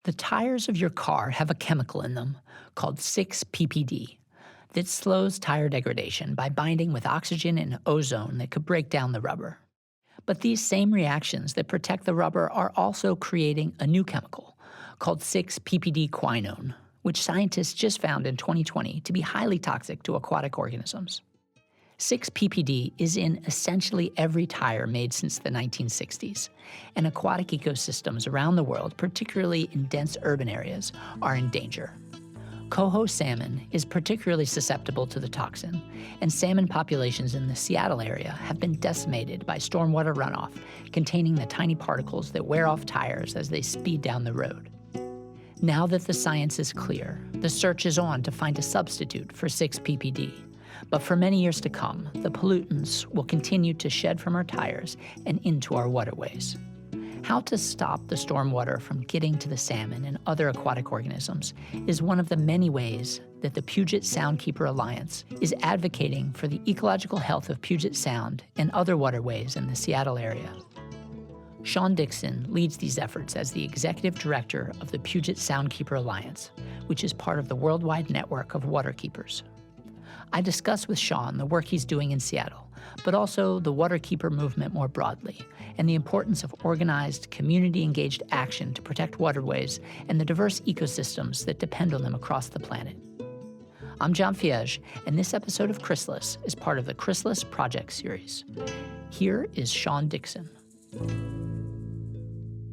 The tires of your car have a chemical in them called 6-PPD that slows tire degradation by binding with oxygen and ozone that could break down the rubber. But these same reactions that protect the rubber are also creating a new chemical called 6-PPD quinone, which scientists just found in 2020 to be highly toxic to aquatic organisms. 6-PPD is in essentially every tire made since the 1960s, and aquatic ecosystems around the world, particularly in dense urban areas, are in danger. Coho salmon is particularly susceptible to the toxin, and salmon populations in the Seattle area have been decimated by stormwater runoff containing the tiny particles that wear off tires as they speed down the road. Now that the science is clear, the search is on to find a substitute for 6-PPD. But for many years to come, the pollutants will continue to shed from our tires and into our waterways. How to stop the stormwater from getting to the salmon and other aquatic organisms is one of the many ways that the Puget Soundkeeper Alliance is advocating for the ecological health of Puget Sound and other waterways in the Seattle area. Sean Dixon leads these efforts as the executive director of the Puget Soundkeeper Alliance, which is part of the worldwide network of waterkeepers. I discuss with Sean the work he's doing in Seattle, but also the waterkeeper movement more broadly, and the importance of organized, community-engaged action to protect waterways and the diverse ecosystems that depend on them across the planet. I'm John Fiege, and this episode of Chrysalis is part of the Chrysalis Project series. Here is Sean Dixon.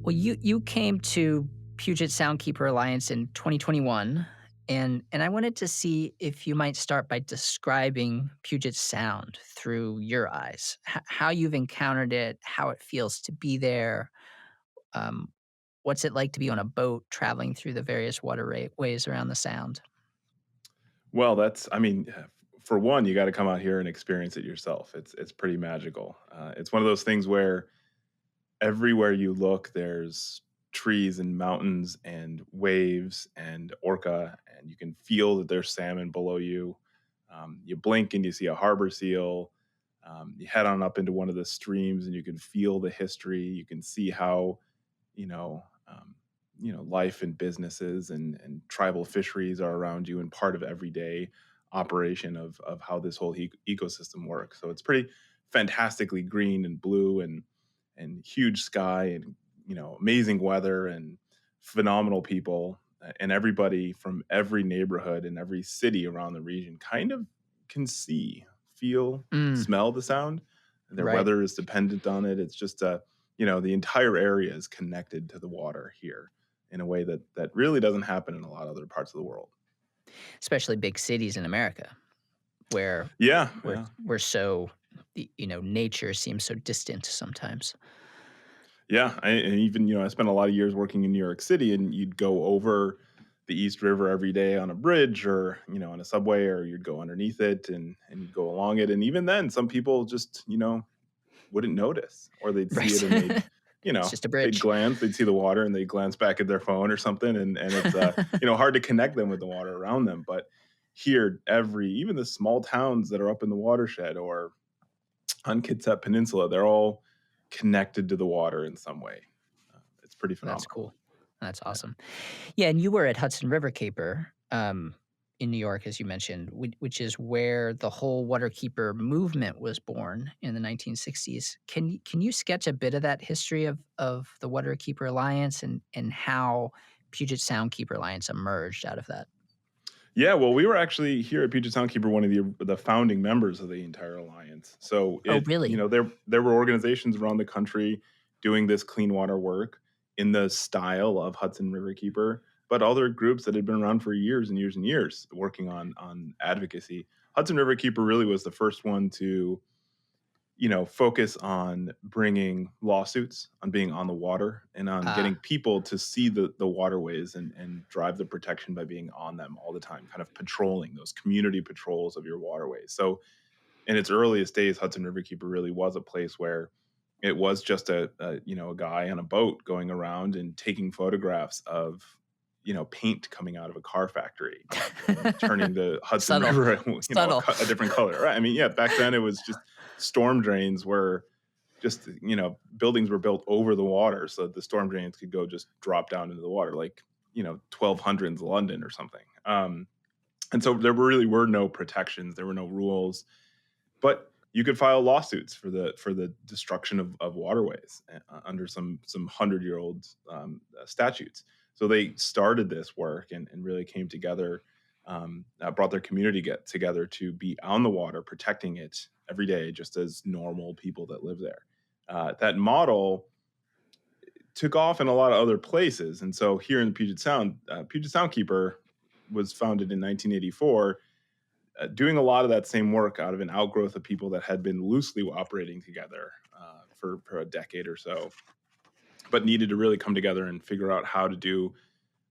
Well, you came to Puget Soundkeeper Alliance in 2021, and I wanted to see if you might start by describing Puget Sound through your eyes, how you've encountered it, how it feels to be there, what's it like to be on a boat traveling through the various waterways around the Sound. Well, for one, you got to come out here and experience it yourself. It's pretty magical. It's one of those things where everywhere you look, there's trees and mountains and waves and orca, and you can feel that there's salmon below you. You blink and you see a harbor seal. You head on up into one of the streams and you can feel the history. You can see how, you know, um, life and businesses and tribal fisheries are around you and part of everyday operation of how this whole ecosystem works. So it's pretty fantastically green and blue and huge sky and amazing weather and phenomenal people, and everybody from every neighborhood and every city around the region kind of can see, feel, Mm, smell the sound. Their right. weather is dependent on it. It's just the entire area is connected to the water here in a way that really doesn't happen in a lot of other parts of the world. Especially big cities in America, where Yeah, we're yeah. we're so, nature seems so distant sometimes. Yeah, and even I spent a lot of years working in New York City, and you'd go over the East River every day on a bridge, or on a subway, or you'd go underneath it, and you'd go along it, and even then, some people just wouldn't notice, or they'd see Right. it and they'd It's just a they'd bridge. glance, they'd see the water, and they'd glance back at their phone or something, and it's hard to connect them with the water around them, but here, even the small towns that are up in the watershed or on Kitsap Peninsula, they're all connected to the water in some way. It's pretty That's phenomenal. cool. That's Yeah. awesome. Yeah, and you were at Hudson River Caper, in New York, as you mentioned, which is where the whole waterkeeper movement was born in the 1960s. Can you sketch a bit of that history of the Waterkeeper Alliance and how Puget Soundkeeper Alliance emerged out of that? Yeah, well, we were actually here at Puget Soundkeeper one of the founding members of the entire alliance. So Oh, really? there were organizations around the country doing this clean water work in the style of Hudson River Keeper, but other groups that had been around for years and years and years working on advocacy. Hudson River Keeper really was the first one to focus on bringing lawsuits, on being on the water, and on getting Ah, people to see the waterways and drive the protection by being on them all the time, kind of patrolling those community patrols of your waterways. So in its earliest days, Hudson River Keeper really was a place where it was just a guy on a boat going around and taking photographs of paint coming out of a car factory and turning the Hudson subtle, River subtle. a different color, right? I mean, yeah, back then it was just storm drains where just buildings were built over the water so that the storm drains could go just drop down into the water, like 1200s London or something. And so there really were no protections, there were no rules, but you could file lawsuits for the destruction of waterways under some 100-year-old statutes. So they started this work and really came together, brought their community get together to be on the water, protecting it every day, just as normal people that live there. That model took off in a lot of other places, and so here in Puget Sound, Puget Soundkeeper was founded in 1984, doing a lot of that same work out of an outgrowth of people that had been loosely operating together for a decade or so, but needed to really come together and figure out how to do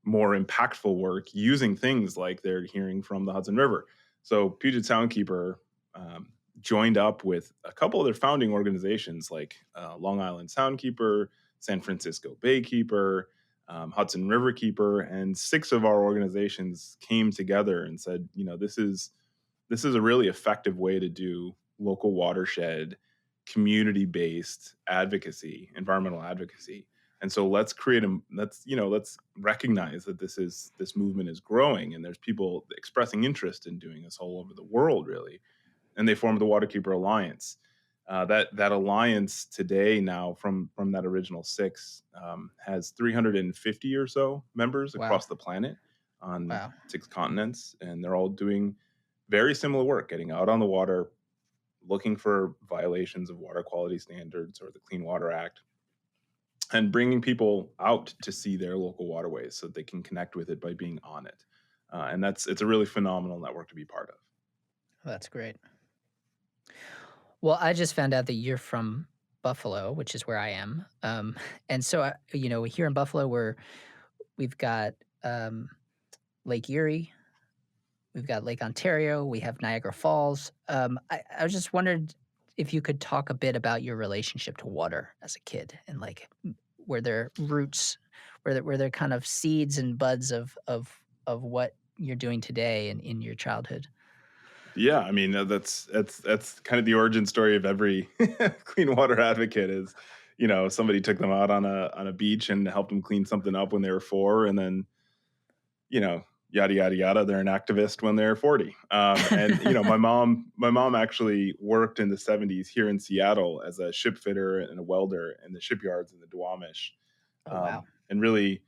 more impactful work using things like they're hearing from the Hudson River. So Puget Soundkeeper joined up with a couple of their founding organizations like Long Island Soundkeeper, San Francisco Baykeeper, Hudson River Keeper, and 6 of our organizations came together and said, this is a really effective way to do local watershed, community-based advocacy, environmental advocacy. And so let's recognize that this movement is growing, and there's people expressing interest in doing this all over the world, really. And they formed the Waterkeeper Alliance. That alliance today, now from that original 6, has 350 or so members Wow. across the planet on Wow. 6 continents, and they're all doing very similar work, getting out on the water, looking for violations of water quality standards or the Clean Water Act, and bringing people out to see their local waterways so that they can connect with it by being on it. And it's a really phenomenal network to be part of. That's great. Well, I just found out that you're from Buffalo, which is where I am. And so, here in Buffalo, we've got Lake Erie, we've got Lake Ontario, we have Niagara Falls. I was just wondered if you could talk a bit about your relationship to water as a kid, and like were there roots, were there kind of seeds and buds of what you're doing today in your childhood? Yeah, I mean, that's kind of the origin story of every clean water advocate is, somebody took them out on a beach and helped them clean something up when they were 4, and then, yada yada yada, they're an activist when they're 40. And my mom actually worked in the 70s here in Seattle as a ship fitter and a welder in the shipyards in the Duwamish, Oh, wow. and really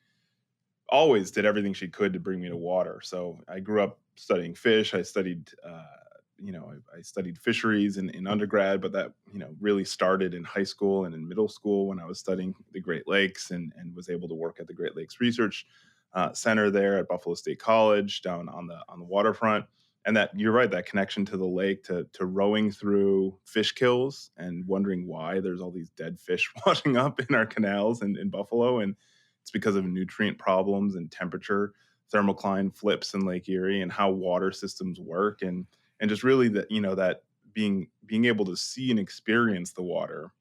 always did everything she could to bring me to water. So I grew up studying fish. I studied, I studied fisheries in undergrad, but that, really started in high school and in middle school when I was studying the Great Lakes and was able to work at the Great Lakes Research Center there at Buffalo State College down on the waterfront. And that you're right, that connection to the lake, to rowing through fish kills and wondering why there's all these dead fish washing up in our canals in Buffalo. And it's because of nutrient problems and temperature, thermocline flips in Lake Erie, and how water systems work, and just really that that being able to see and experience the water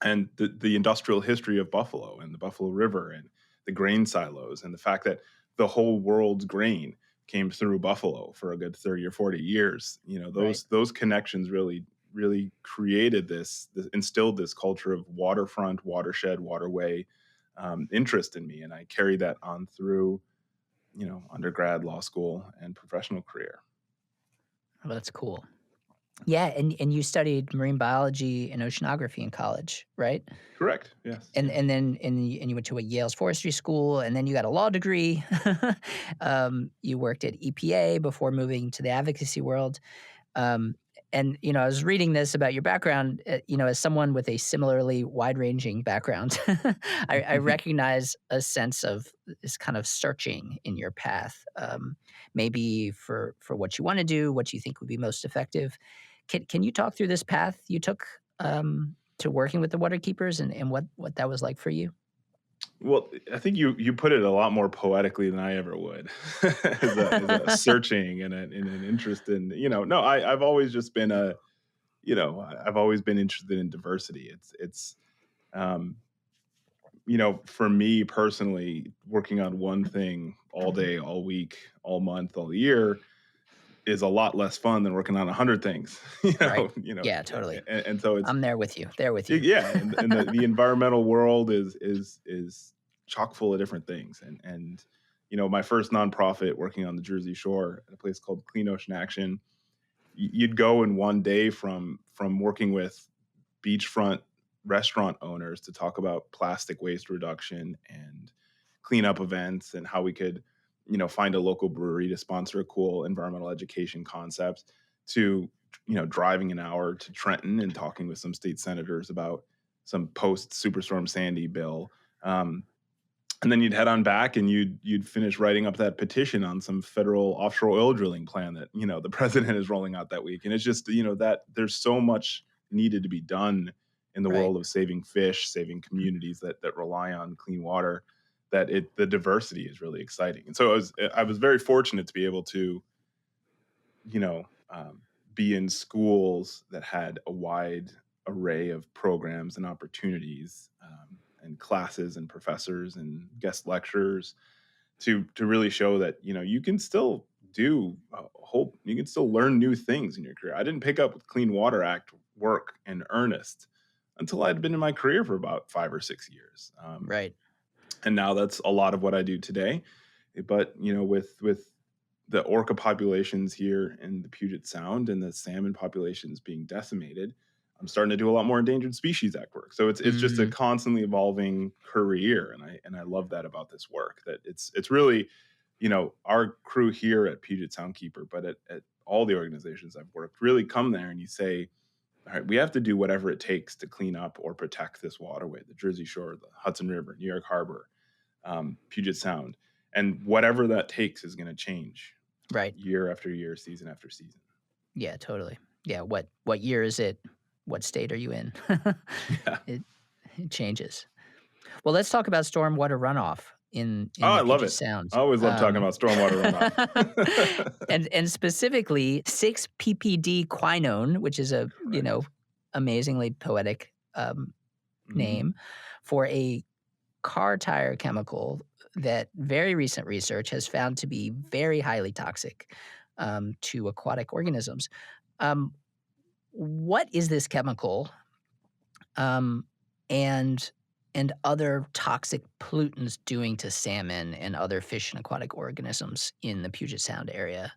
and the industrial history of Buffalo and the Buffalo River and the grain silos and the fact that the whole world's grain came through Buffalo for a good 30 or 40 years. Right. Those connections really created this instilled this culture of waterfront, watershed, waterway interest in me, and I carried that on through undergrad, law school, and professional career. Oh, that's cool. Yeah, and you studied marine biology and oceanography in college, right? Correct. Yes. And Yeah. and then and you went to a Yale's forestry school, and then you got a law degree. You worked at EPA before moving to the advocacy world. Um, and I was reading this about your background. As someone with a similarly wide-ranging background, I recognize a sense of this kind of searching in your path, maybe for what you want to do, what you think would be most effective. Can you talk through this path you took to working with the water keepers and what that was like for you? Well, I think you put it a lot more poetically than I ever would, as a searching and an interest in no, I've always just been I've always been interested in diversity. It's um, for me personally, working on one thing all day, all week, all month, all year is a lot less fun than working on 100 things. Right. Yeah, totally. And so it's I'm there with you. There with you. yeah, and the environmental world is chock full of different things, and my first nonprofit working on the Jersey Shore at a place called Clean Ocean Action, you'd go in one day from working with beachfront restaurant owners to talk about plastic waste reduction and cleanup events and how we could, find a local brewery to sponsor a cool environmental education concept to, driving an hour to Trenton and talking with some state senators about some post Superstorm Sandy bill. And then you'd head on back and you'd finish writing up that petition on some federal offshore oil drilling plan that the president is rolling out that week. And it's just that there's so much needed to be done in the Right. world of saving fish, saving communities that rely on clean water, that the diversity is really exciting. And so I was very fortunate to be able to you know, be in schools that had a wide array of programs and opportunities, and classes and professors and guest lecturers to really show that you can still you can still learn new things in your career. I didn't pick up Clean Water Act work in earnest until I'd been in my career for about 5 or 6 years, Right. and now that's a lot of what I do today. But with the orca populations here in the Puget Sound and the salmon populations being decimated, I'm starting to do a lot more endangered species act work. So it's just a Mm, constantly evolving career, and I love that about this work. That it's really, our crew here at Puget Soundkeeper, but at all the organizations I've worked, really come there and you say, all right, we have to do whatever it takes to clean up or protect this waterway, the Jersey Shore, the Hudson River, New York Harbor, Puget Sound, and whatever that takes is going to change right. year after year, season after season. Yeah, totally. Yeah, what year is it? What state are you in? Yeah. It it changes. Well, let's talk about stormwater runoff Oh, in I the love Puget it. Sound. I always love talking about stormwater runoff. And specifically 6 ppd quinone, which is a, Correct. amazingly poetic, Mhm. name for a car tire chemical that very recent research has found to be very highly toxic, to aquatic organisms. Um, what is this chemical, um, and other toxic pollutants doing to salmon and other fish and aquatic organisms in the Puget Sound area?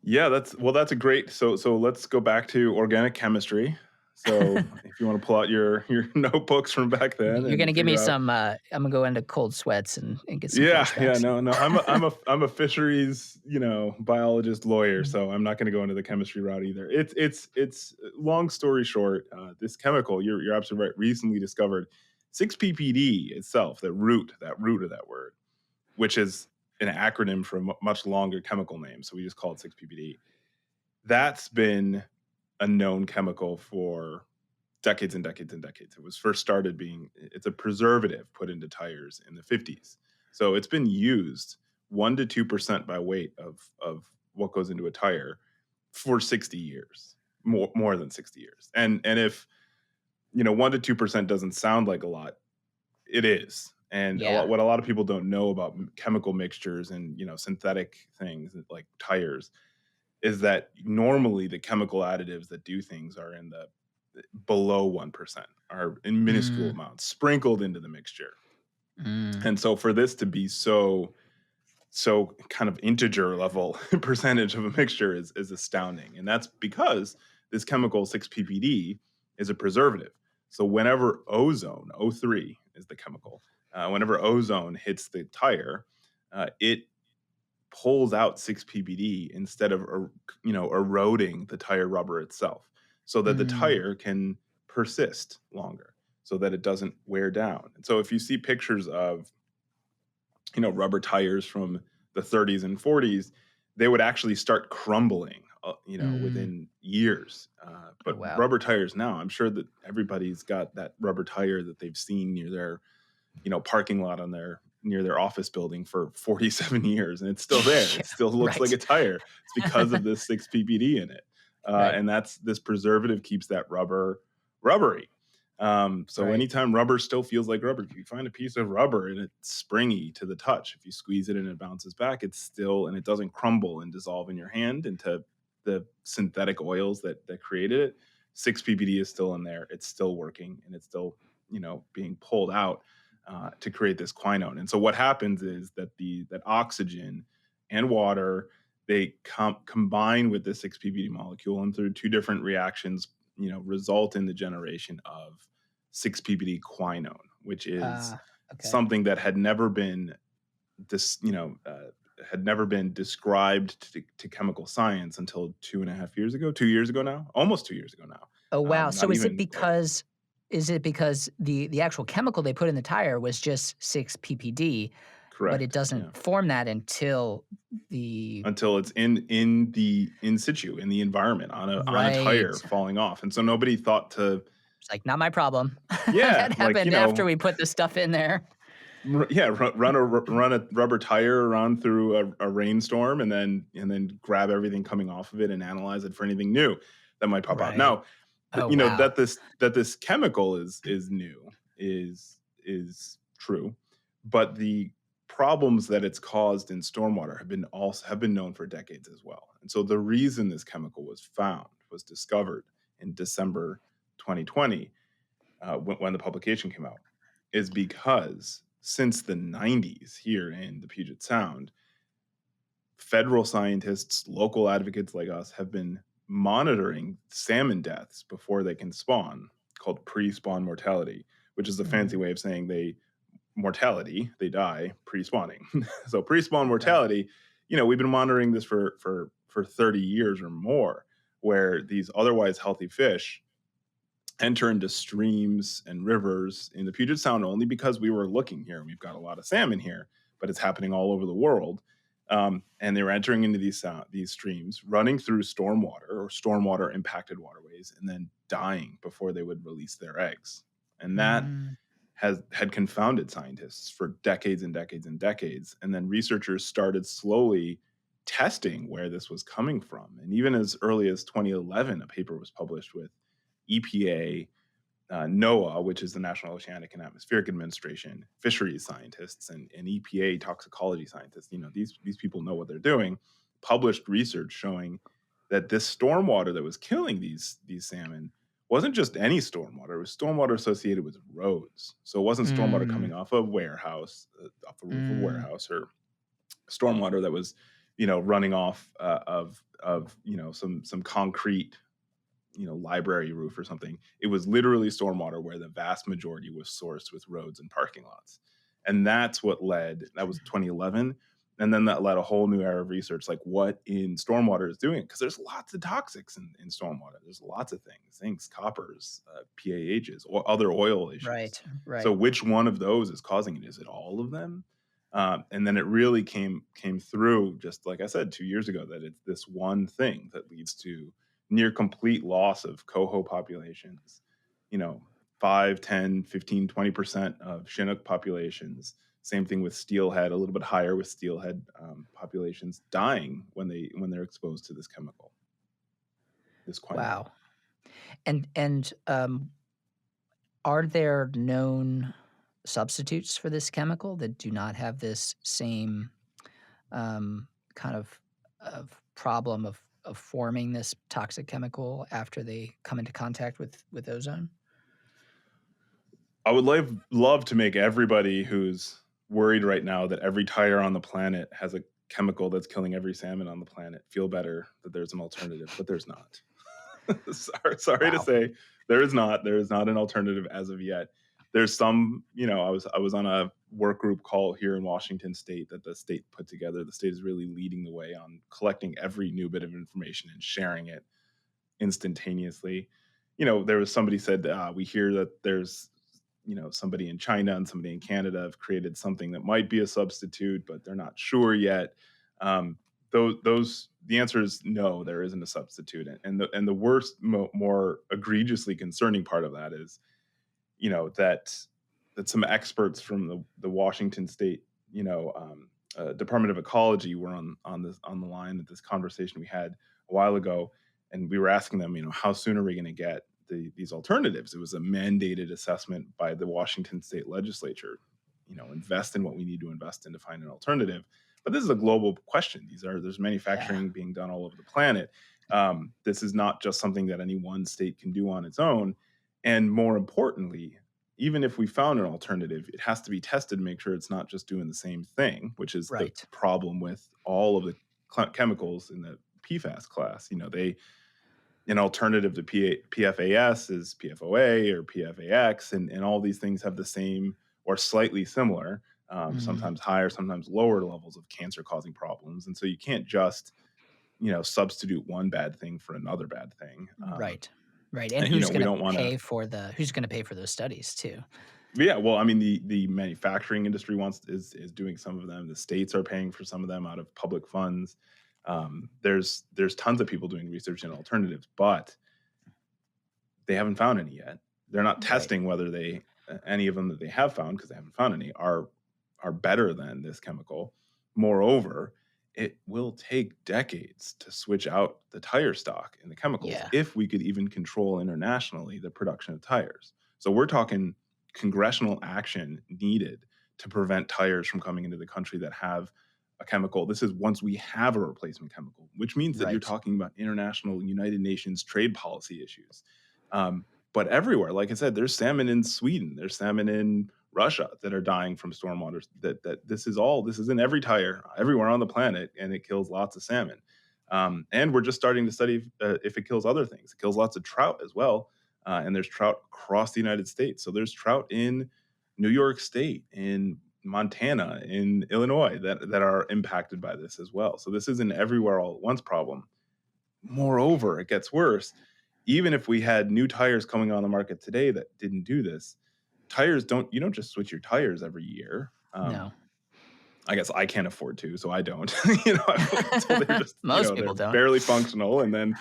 Yeah, that's a great, so let's go back to organic chemistry. So if you wanna pull out your notebooks from back then You're and gonna give me figure out. some, I'm gonna go into cold sweats and get some Yeah, yeah, flashbacks. no, no. I'm a fisheries, biologist lawyer, Mm, so I'm not going to go into the chemistry route either. It's long story short, this chemical you're absolutely right. Recently discovered 6-PPD itself, that root of that word, which is an acronym for a much longer chemical name. So we just call it 6-PPD. That's been a known chemical for decades and decades and decades. It was first started being it's a preservative put into tires in the 50s. So it's been used 1 to 2% by weight of what goes into a tire for 60 years. More than 60 years. And if, 1 to 2% doesn't sound like a lot, it is. And yeah. what a lot of people don't know about chemical mixtures and, synthetic things like tires is that normally the chemical additives that do things are in the below 1%, are in minuscule Mm, amounts sprinkled into the mixture. mm, And so for this to be so kind of integer level percentage of a mixture is astounding. And that's because this chemical 6-PPD is a preservative. So whenever ozone, O3 is the chemical, whenever ozone hits the tire, it pulls out 6-PPD instead of eroding the tire rubber itself, so that the mm, tire can persist longer, so that it doesn't wear down. And so if you see pictures of rubber tires from the 30s and 40s, they would actually start crumbling, mm. within years. Oh, But wow. rubber tires now, I'm sure that everybody's got that rubber tire that they've seen near their parking lot on their near their office building for 47 years, and it's still there. Yeah, It still looks like right. a tire. It's because of this 6 ppd in it, Right, and that's this preservative keeps that rubber rubbery. So right. anytime rubber still feels like rubber, if you find a piece of rubber and it's springy to the touch, if you squeeze it and it bounces back, it's still, and it doesn't crumble and dissolve in your hand into the synthetic oils that created it. 6 ppd is still in there. It's still working, and it's still being pulled out. to create this quinone. And so what happens is that that oxygen and water, they combine with the 6-ppd molecule, and through two different reactions, result in the generation of 6-ppd quinone, which is Ah, okay. something that had never been this had never been described to chemical science until 2.5 years ago, 2 years ago now, almost 2 years ago now. Oh, wow. Not So even quite. is it because the actual chemical they put in the tire was just 6 ppd, but it Correct. Yeah. doesn't form that until the Until it's in the in situ, in the environment, on a tire right. falling off, and so nobody thought to. It's like, not my problem. Yeah, That like, happened after we put the stuff in there. yeah, run a rubber tire around through a rainstorm, and then grab everything coming off of it and analyze it for anything new that might pop out. Right. Now, Oh, wow. that this chemical is new is true, but the problems that it's caused in stormwater have been known for decades as well. And so the reason this chemical was discovered in December 2020, when the publication came out, is because since the 90s here in the Puget Sound, federal scientists, local advocates like us, have been monitoring salmon deaths before they can spawn, called pre-spawn mortality, which is a fancy Mhm. way of saying they die pre-spawning. So pre-spawn Right. mortality, we've been monitoring this for 30 years or more, where these otherwise healthy fish enter into streams and rivers in the Puget Sound only because we were looking here. We've got a lot of salmon here, but it's happening all over the world. And they were entering into these streams, running through stormwater or stormwater impacted waterways, and then dying before they would release their eggs. And that Mm. had confounded scientists for decades and decades and decades. And then researchers started slowly testing where this was coming from. And even as early as 2011, a paper was published with EPA, NOAA, which is the National Oceanic and Atmospheric Administration, fisheries scientists, and EPA toxicology scientists. These people know what they're doing. Published research showing that this stormwater that was killing these salmon wasn't just any stormwater. It was stormwater associated with roads. So it wasn't stormwater Mm. coming off a warehouse, off the roof of a Mm. warehouse, or stormwater that was, running off of some concrete, library roof or something. It was literally stormwater where the vast majority was sourced with roads and parking lots. And that was 2011. And then that led a whole new era of research, like what in stormwater is doing it. Because there's lots of toxics in stormwater. There's lots of things, zincs, coppers, PAHs, or other oil issues. Right, So right. which one of those is causing it? Is it all of them? And then it really came through, just like I said 2 years ago, that it's this one thing that leads to near complete loss of coho populations, you know, 5, 10, 15, 20% of Chinook populations. Same thing with steelhead, a little bit higher with steelhead populations dying when they're exposed to this chemical, this quinone. Wow. And are there known substitutes for this chemical that do not have this same, kind of problem of forming this toxic chemical after they come into contact with ozone? I would love to make everybody who's worried right now that every tire on the planet has a chemical that's killing every salmon on the planet feel better that there's an alternative, but there's not. Sorry to Wow. say, there is not. There is not an alternative as of yet. There's some, I was on a work group call here in Washington State that the state put together. The state is really leading the way on collecting every new bit of information and sharing it instantaneously. There was somebody said, we hear that there's, somebody in China and somebody in Canada have created something that might be a substitute, but they're not sure yet. The answer is no, there isn't a substitute. And the worst, more egregiously concerning part of that is, that some experts from the Washington State, Department of Ecology were on the line at this conversation we had a while ago, and we were asking them, how soon are we going to get these alternatives? It was a mandated assessment by the Washington State Legislature. Invest in what we need to invest in to find an alternative. But this is a global question. There's Yeah. manufacturing being done all over the planet. This is not just something that any one state can do on its own. And more importantly, even if we found an alternative, it has to be tested to make sure it's not just doing the same thing, which is the Right. problem with all of the chemicals in the PFAS class. They an alternative to PFAS is PFOA or PFAX, and all these things have the same or slightly similar, Mm, sometimes higher, sometimes lower levels of cancer causing problems. And so you can't just substitute one bad thing for another bad thing. right. Right. And And we don't want to. who's gonna pay for those studies too? Yeah, well, I mean, the manufacturing industry is doing some of them. The states are paying for some of them out of public funds. There's tons of people doing research in alternatives, but they haven't found any yet. They're not Right. testing whether any of them that they have found, because they haven't found any, are better than this chemical. Moreover, it will take decades to switch out the tire stock and the chemicals Yeah. if we could even control internationally the production of tires. So we're talking congressional action needed to prevent tires from coming into the country that have a chemical. This is once we have a replacement chemical, which means that you're Right. talking about international United Nations trade policy issues. But everywhere, like I said, there's salmon in Sweden, there's salmon in Russia that are dying from stormwater. That this is in every tire everywhere on the planet, and it kills lots of salmon. And we're just starting to study if it kills other things. It kills lots of trout as well, and there's trout across the United States. So there's trout in New York State, in Montana, in Illinois that are impacted by this as well. So this is an everywhere all at once problem. Moreover, it gets worse. Even if we had new tires coming on the market today that didn't do this, tires don't you don't just switch your tires every year. No. I guess I can't afford to, so I don't. So they're just, Most they're people don't. barely functional, and then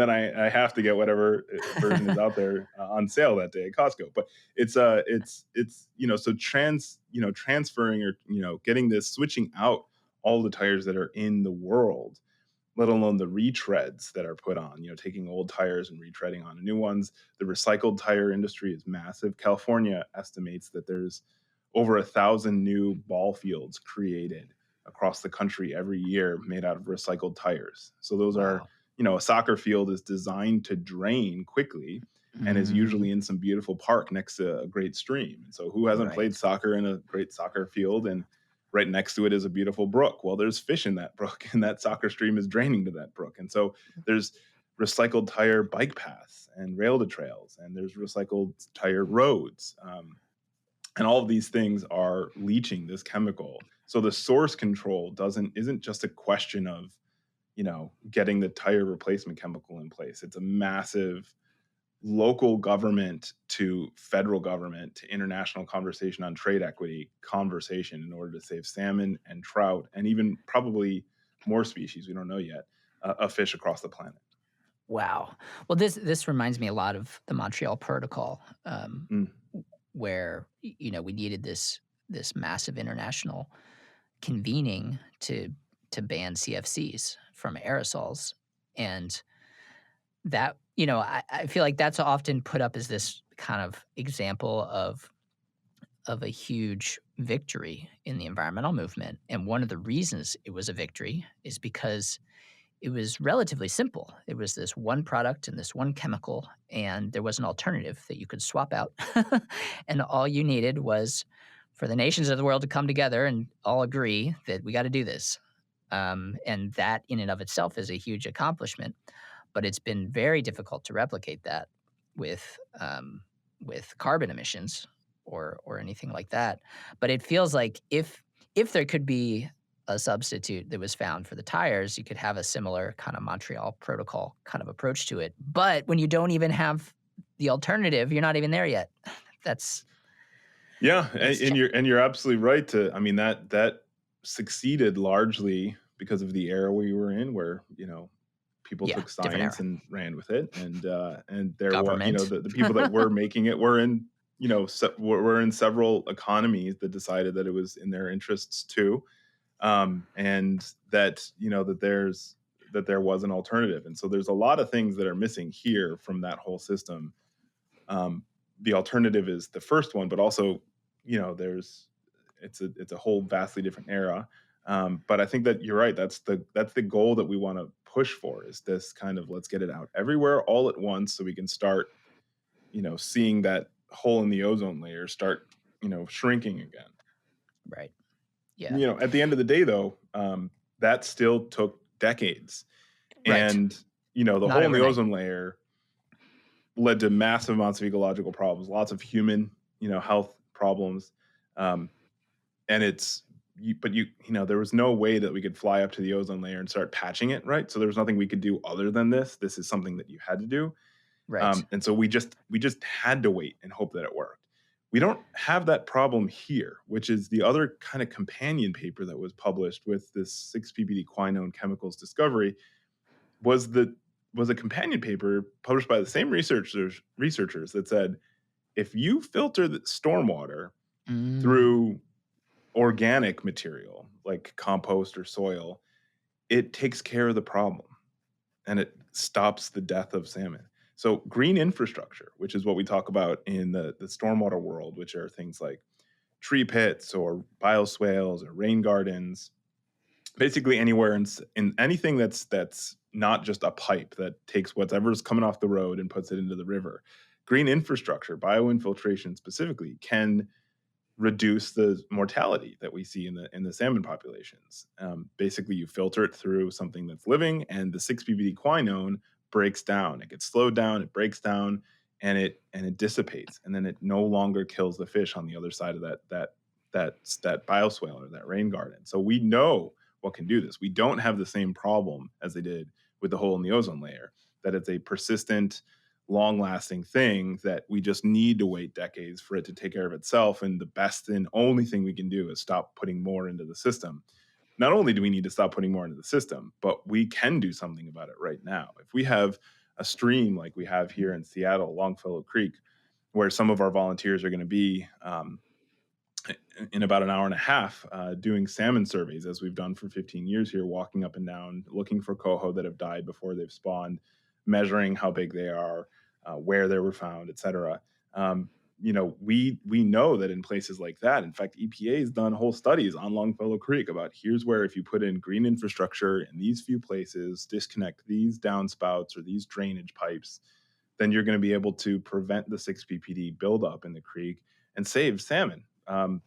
I have to get whatever version is out there on sale that day at Costco. But it's so transferring, or getting this, switching out all the tires that are in the world, let alone the retreads that are put on, taking old tires and retreading on new ones. The recycled tire industry is massive. California estimates that there's over 1,000 new ball fields created across the country every year made out of recycled tires. So those are, Wow. a soccer field is designed to drain quickly and is Mm, usually in some beautiful park next to a great stream. And so who hasn't played right. soccer in a great soccer field, and right next to it is a beautiful brook? Well, there's fish in that brook, and that soccer stream is draining to that brook. And so there's recycled tire bike paths and rail to trails, and there's recycled tire roads. And all of these things are leaching this chemical. So the source control isn't just a question of, getting the tire replacement chemical in place. It's a massive local government to federal government to international conversation on trade equity conversation in order to save salmon and trout, and even probably more species, we don't know yet, of fish across the planet. Wow. Well, this reminds me a lot of the Montreal Protocol, Mm, where we needed this massive international convening to ban CFCs from aerosols, and that I feel like that's often put up as this kind of example of a huge victory in the environmental movement. And one of the reasons it was a victory is because it was relatively simple. It was this one product and this one chemical, and there was an alternative that you could swap out. And all you needed was for the nations of the world to come together and all agree that we got to do this. And that, in and of itself, is a huge accomplishment. But it's been very difficult to replicate that with carbon emissions or anything like that. But it feels like if there could be a substitute that was found for the tires, you could have a similar kind of Montreal Protocol kind of approach to it. But when you don't even have the alternative, you're not even there yet. That's yeah, that's and you're absolutely right. I mean, that succeeded largely because of the era we were in, where people yeah, took different science era. and ran with it. And there was, Government. the people that were making it were in, were in several economies that decided that it was in their interests too, and that that there was an alternative. And so there's a lot of things that are missing here from that whole system. um, the alternative is the first one, but also, there's it's a whole vastly different era. But I think that you're right. That's the goal that we want to push for, is this kind of, let's get it out everywhere all at once, so we can start, seeing that hole in the ozone layer start, shrinking again. Right. Yeah. At the end of the day, though, that still took decades. Right. And, the Not hole in the overnight. ozone layer led to massive amounts of ecological problems, lots of human, health problems. Um, and there was no way that we could fly up to the ozone layer and start patching it, right? So there was nothing we could do other than this. This is something that you had to do. Right. And so we just had to wait and hope that it worked. We don't have that problem here, which is the other kind of companion paper that was published with this 6-PPD quinone chemicals discovery was the was a companion paper published by the same researchers that said if you filter the stormwater Mm, through organic material like compost or soil, it takes care of the problem and it stops the death of salmon. So green infrastructure, which is what we talk about in the stormwater world, which are things like tree pits or bioswales or rain gardens, basically anywhere in anything that's not just a pipe that takes whatever's coming off the road and puts it into the river. Green infrastructure, bioinfiltration specifically, can reduce the mortality that we see in the salmon populations. Basically, you filter it through something that's living, and the 6-PPD quinone breaks down. It gets slowed down, it breaks down, and it dissipates, and then it no longer kills the fish on the other side of that bioswale or that rain garden. So we know what can do this. We don't have the same problem as they did with the hole in the ozone layer. That it's a persistent, long lasting thing that we just need to wait decades for it to take care of itself. And the best and only thing we can do is stop putting more into the system. Not only do we need to stop putting more into the system, but we can do something about it right now. If we have a stream like we have here in Seattle, Longfellow Creek, where some of our volunteers are going to be in about an hour and a half doing salmon surveys, as we've done for 15 years here, walking up and down, looking for coho that have died before they've spawned, measuring how big they are, where they were found, et cetera. We know that in places like that, in fact, EPA has done whole studies on Longfellow Creek about here's where if you put in green infrastructure in these few places, disconnect these downspouts or these drainage pipes, then you're going to be able to prevent the 6-PPD buildup in the creek and save salmon,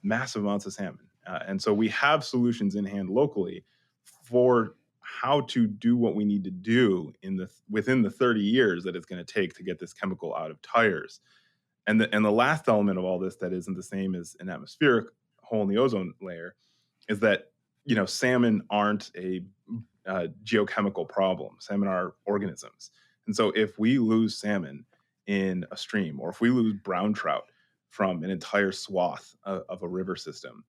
massive amounts of salmon. And so we have solutions in hand locally for how to do what we need to do within the 30 years that it's going to take to get this chemical out of tires. And the last element of all this that isn't the same as an atmospheric hole in the ozone layer is that salmon aren't a geochemical problem. Salmon are organisms, and so if we lose salmon in a stream, or if we lose brown trout from an entire swath of a river system,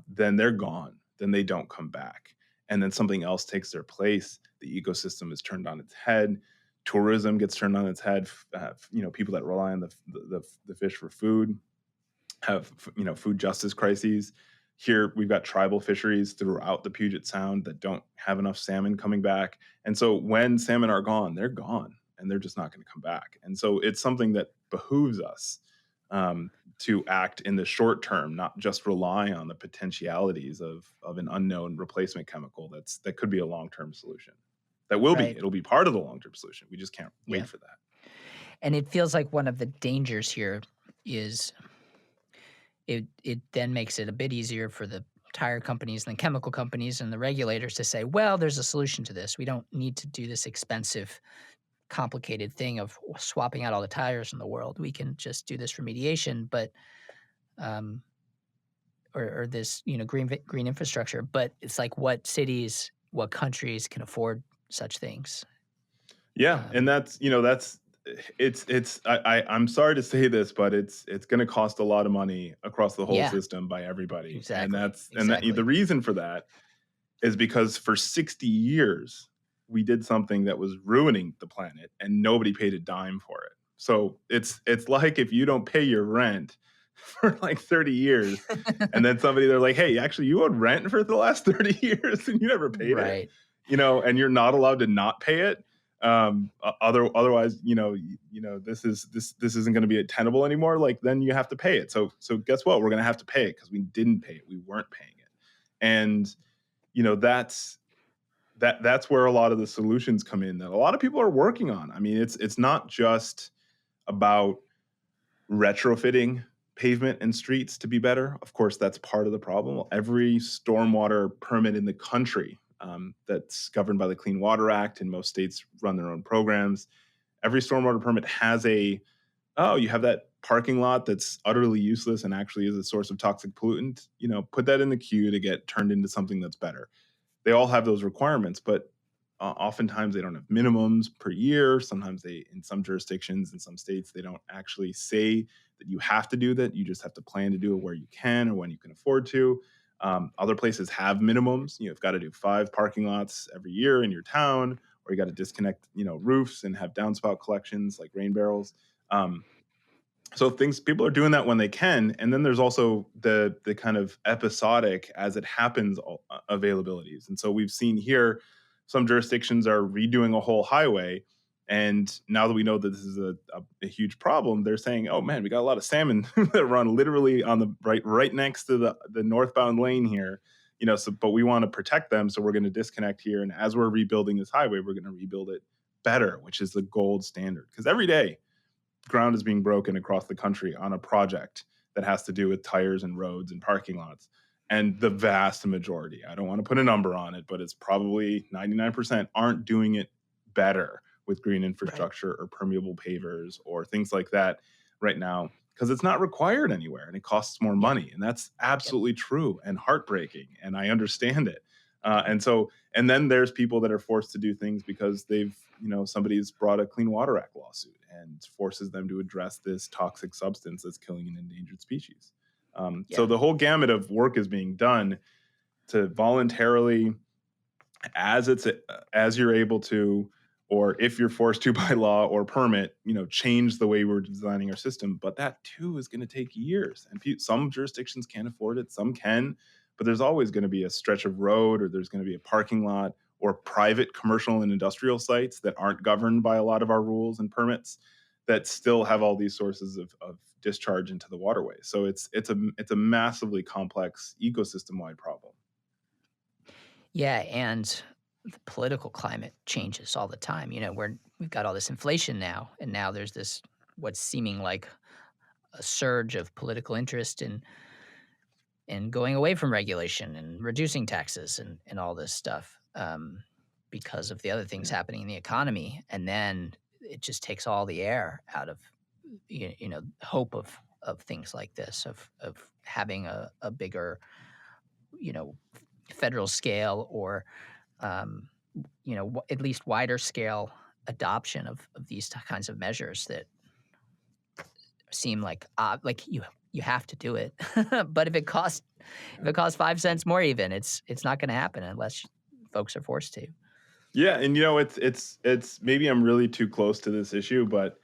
then they're gone. Then they don't come back, and then something else takes their place. The ecosystem is turned on its head. Tourism gets turned on its head. People that rely on the fish for food have food justice crises. Here we've got tribal fisheries throughout the Puget Sound that don't have enough salmon coming back. And so when salmon are gone, they're gone and they're just not going to come back. And so it's something that behooves us to act in the short term, not just rely on the potentialities of an unknown replacement chemical that could be a long-term solution. That will be. right. It'll be part of the long-term solution. We just can't Yeah. wait for that. And it feels like one of the dangers here is it then makes it a bit easier for the tire companies and the chemical companies and the regulators to say, well, there's a solution to this. We don't need to do this expensive, complicated thing of swapping out all the tires in the world. We can just do this remediation, but um, or this green infrastructure. But it's like what cities, what countries can afford such things? Yeah, and Um, that's I'm sorry to say this, but it's going to cost a lot of money across the whole yeah, system by everybody, and exactly, that the exactly. reason for that is because for 60 years we did something that was ruining the planet, and nobody paid a dime for it. So it's like if you don't pay your rent for like 30 years, and then they're like, hey, actually, you owed rent for the last 30 years and you never paid it, Right, and you're not allowed to not pay it. Otherwise, this isn't going to be tenable anymore. Like then you have to pay it. So guess what? We're going to have to pay it because we didn't pay it. We weren't paying it, and that's where a lot of the solutions come in that a lot of people are working on. I mean, it's not just about retrofitting pavement and streets to be better. Of course, that's part of the problem. Every stormwater permit in the country that's governed by the Clean Water Act, and most states run their own programs. Every stormwater permit has a, oh, you have that parking lot that's utterly useless and actually is a source of toxic pollutant. Put that in the queue to get turned into something that's better. They all have those requirements, but oftentimes they don't have minimums per year. Sometimes they, in some jurisdictions, in some states, they don't actually say that you have to do that. You just have to plan to do it where you can or when you can afford to. Other places have minimums. You've got to do 5 parking lots every year in your town, or you got to disconnect, roofs and have downspout collections like rain barrels. Um, so things people are doing that when they can, and then there's also the kind of episodic as it happens availabilities. And so we've seen here some jurisdictions are redoing a whole highway, and now that we know that this is a huge problem, they're saying, oh man, we got a lot of salmon that run literally on the right next to the northbound lane here. So but we want to protect them, so we're going to disconnect here, and as we're rebuilding this highway, we're going to rebuild it better, which is the gold standard, because every day ground is being broken across the country on a project that has to do with tires and roads and parking lots. And the vast majority, I don't want to put a number on it, but it's probably 99% aren't doing it better with green Right. infrastructure or permeable pavers or things like that right now, because it's not required anywhere and it costs more Yep. money. And that's Yep. absolutely true and heartbreaking. And I understand it. And then there's people that are forced to do things because somebody's brought a Clean Water Act lawsuit and forces them to address this toxic substance that's killing an endangered species. So Yeah. the whole gamut of work is being done to voluntarily, as you're able to, or if you're forced to by law or permit, change the way we're designing our system. But that too is going to take years, and some jurisdictions can't afford it, some can. But there's always going to be a stretch of road, or there's going to be a parking lot, or private commercial and industrial sites that aren't governed by a lot of our rules and permits that still have all these sources of discharge into the waterway. So it's a massively complex ecosystem wide problem. Yeah, and the political climate changes all the time. We've got all this inflation now, and now there's this what's seeming like a surge of political interest in going away from regulation and reducing taxes and all this stuff, because of the other things Yeah. happening in the economy, and then it just takes all the air out of hope of things like this, of having a bigger you know federal scale, or um, at least wider scale adoption of these kinds of measures that seem like you have to do it. But if it costs 5 cents more, even it's not going to happen unless folks are forced to. Yeah, and it's maybe I'm really too close to this issue, but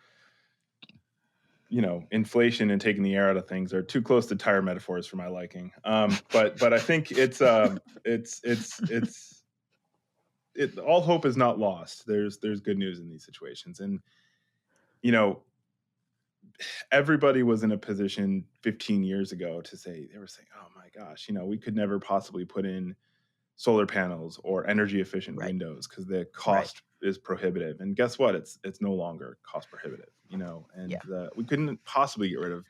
inflation and taking the air out of things are too close to tire metaphors for my liking. But I think all hope is not lost. There's good news in these situations, and you know everybody was in a position 15 years ago to say, they were saying, oh my gosh, we could never possibly put in solar panels or energy efficient Right. windows because the Right. cost is prohibitive. And guess what? It's no longer cost prohibitive, Yeah. and we couldn't possibly get rid of,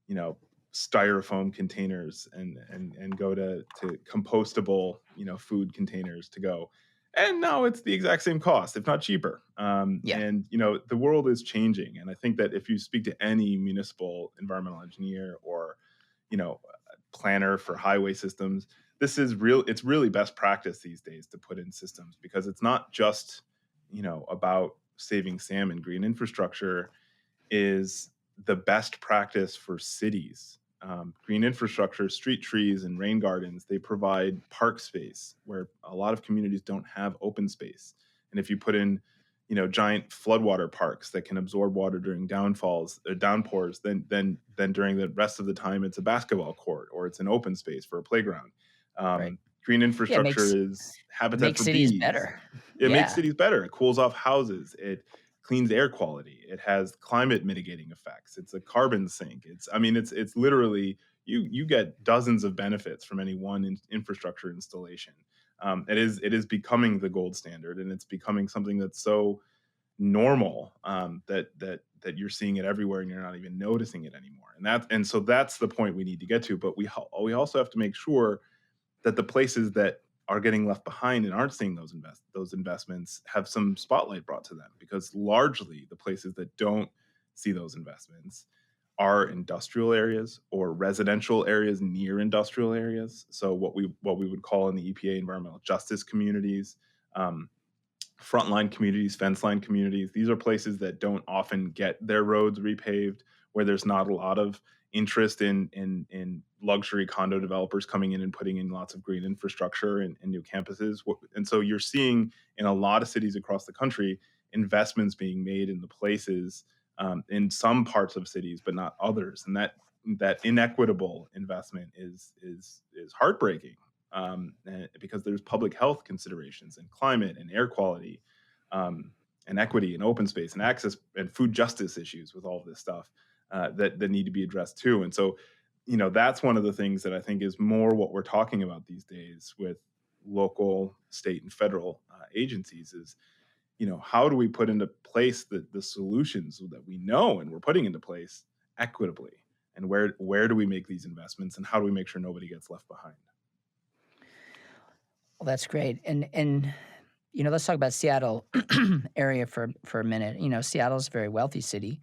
you know, styrofoam containers and go to compostable, food containers to go. And now it's the exact same cost, if not cheaper. Yeah. And the world is changing, and I think that if you speak to any municipal environmental engineer or planner for highway systems, this is real. It's really best practice these days to put in systems, because it's not just about saving salmon. Green infrastructure is the best practice for cities. Green infrastructure, street trees, and rain gardens, they provide park space where a lot of communities don't have open space. And if you put in, giant floodwater parks that can absorb water during downpours, then during the rest of the time, it's a basketball court or it's an open space for a playground. Right. Green Yeah. It infrastructure makes is it habitat makes for cities bees. better. It makes Yeah. cities better. It cools off houses. It cleans air quality. It has climate mitigating effects. It's a carbon sink. It's literally, you get dozens of benefits from any one infrastructure installation. It is becoming the gold standard, and it's becoming something that's so normal, that you're seeing it everywhere and you're not even noticing it anymore. And so that's the point we need to get to. But we also have to make sure that the places that are getting left behind and aren't seeing those investments have some spotlight brought to them, because largely the places that don't see those investments are industrial areas or residential areas near industrial areas. So what we would call in the EPA environmental justice communities, um, frontline communities, fence line communities. These are places that don't often get their roads repaved, where there's not a lot of interest in luxury condo developers coming in and putting in lots of green infrastructure and new campuses. And so you're seeing in a lot of cities across the country investments being made in the places, in some parts of cities, but not others. And that inequitable investment is heartbreaking, because there's public health considerations and climate and air quality, and equity and open space and access and food justice issues with all of this stuff, that need to be addressed too. And so, that's one of the things that I think is more what we're talking about these days with local, state, and federal agencies is, how do we put into place the solutions that we know and we're putting into place equitably, and where do we make these investments, and how do we make sure nobody gets left behind? Well, that's great. And let's talk about Seattle area for a minute. Seattle's a very wealthy city,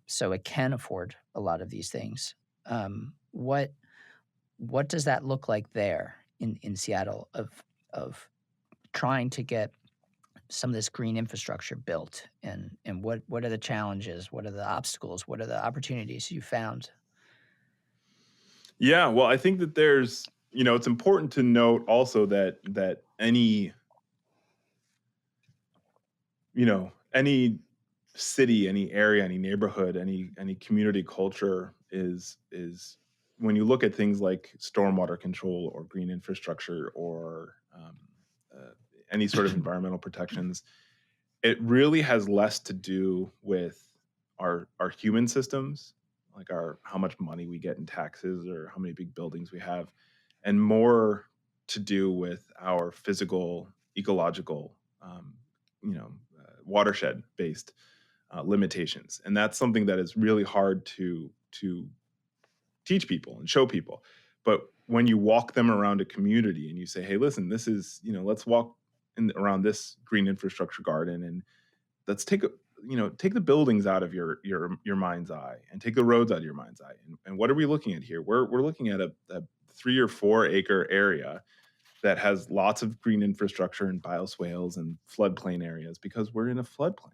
so it can afford a lot of these things. What does that look like there in Seattle of trying to get some of this green infrastructure built, and what are the challenges? What are the obstacles? What are the opportunities you found? Yeah, well, I think that it's important to note also that any city, any area, any neighborhood, any community culture is when you look at things like stormwater control or green infrastructure or uh, any sort of environmental protections, it really has less to do with our human systems, like our how much money we get in taxes or how many big buildings we have, and more to do with our physical, ecological, watershed based limitations. And that's something that is really hard to teach people and show people. But when you walk them around a community and you say, "Hey, listen, this is, let's walk around this green infrastructure garden, and let's take the buildings out of your mind's eye and take the roads out of your mind's eye." And what are we looking at here? We're looking at a 3 or 4 acre area that has lots of green infrastructure and bioswales and floodplain areas, because we're in a floodplain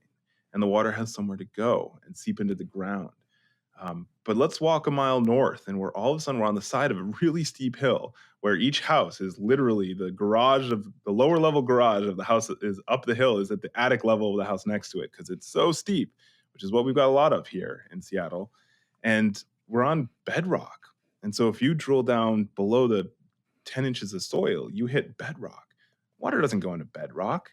and the water has somewhere to go and seep into the ground. But let's walk a mile north, and all of a sudden we're on the side of a really steep hill where each house is literally the lower level garage of the house that is up the hill is at the attic level of the house next to it, because it's so steep, which is what we've got a lot of here in Seattle. And we're on bedrock. And so if you drill down below the 10 inches of soil, you hit bedrock. Water doesn't go into bedrock.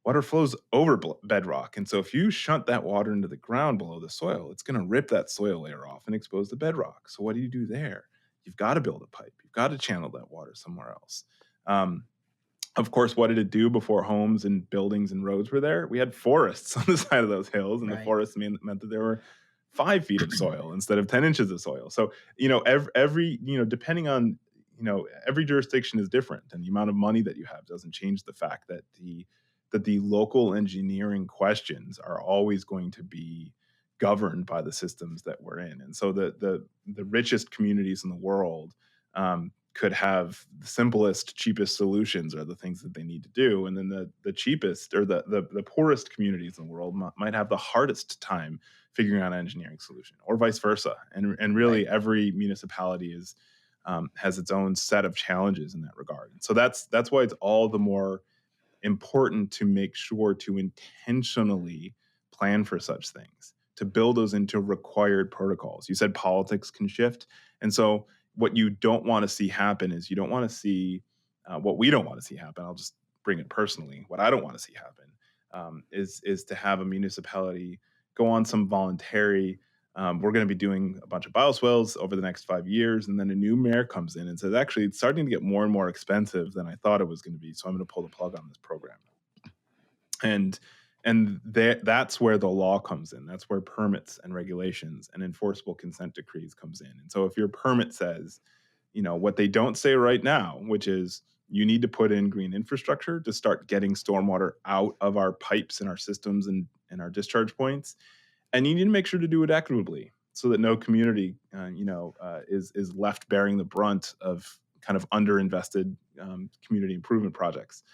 Water flows over bedrock. And so if you shunt that water into the ground below the soil, it's going to rip that soil layer off and expose the bedrock. So what do you do there? You've got to build a pipe. You've got to channel that water somewhere else. Um, of course, what did it do before homes and buildings and roads were there? We had forests on the side of those hills, and the Right. forests meant that there were 5 feet of soil instead of 10 inches of soil. So, every depending on, every jurisdiction is different, and the amount of money that you have doesn't change the fact that the local engineering questions are always going to be governed by the systems that we're in. And so the richest communities in the world, could have the simplest, cheapest solutions are the things that they need to do. And then the cheapest or the poorest communities in the world might have the hardest time figuring out an engineering solution, or vice versa. And Right. really every municipality has its own set of challenges in that regard. And so that's why it's all the more important to make sure to intentionally plan for such things, to build those into required protocols. You said politics can shift. And so, what you don't want to see happen is you don't want to see what we don't want to see happen. I'll just bring it personally. What I don't want to see happen, is to have a municipality go on some voluntary, we're going to be doing a bunch of bioswales over the next 5 years. And then a new mayor comes in and says, actually, it's starting to get more and more expensive than I thought it was going to be. So I'm going to pull the plug on this program. And And that's where the law comes in. That's where permits and regulations and enforceable consent decrees comes in. And so if your permit says, what they don't say right now, which is you need to put in green infrastructure to start getting stormwater out of our pipes and our systems and our discharge points, and you need to make sure to do it equitably so that no community, is left bearing the brunt of kind of underinvested community improvement projects.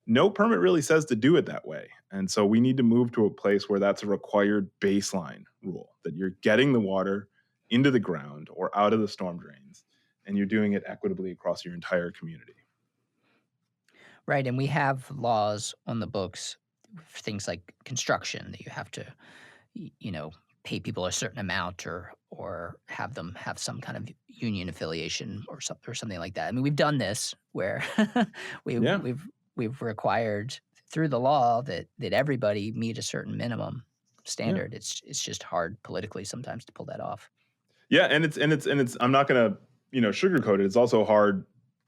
No permit really says to do it that way. And so we need to move to a place where that's a required baseline rule, that you're getting the water into the ground or out of the storm drains, and you're doing it equitably across your entire community. Right, and we have laws on the books for things like construction that you have to, you know, pay people a certain amount or have them have some kind of union affiliation or something like that. I mean, we've done this where we Yeah. we've required through the law that everybody meet a certain minimum Yeah. standard. It's just hard politically sometimes to pull that off. Yeah, and it's I'm not gonna, sugarcoat it. It's also hard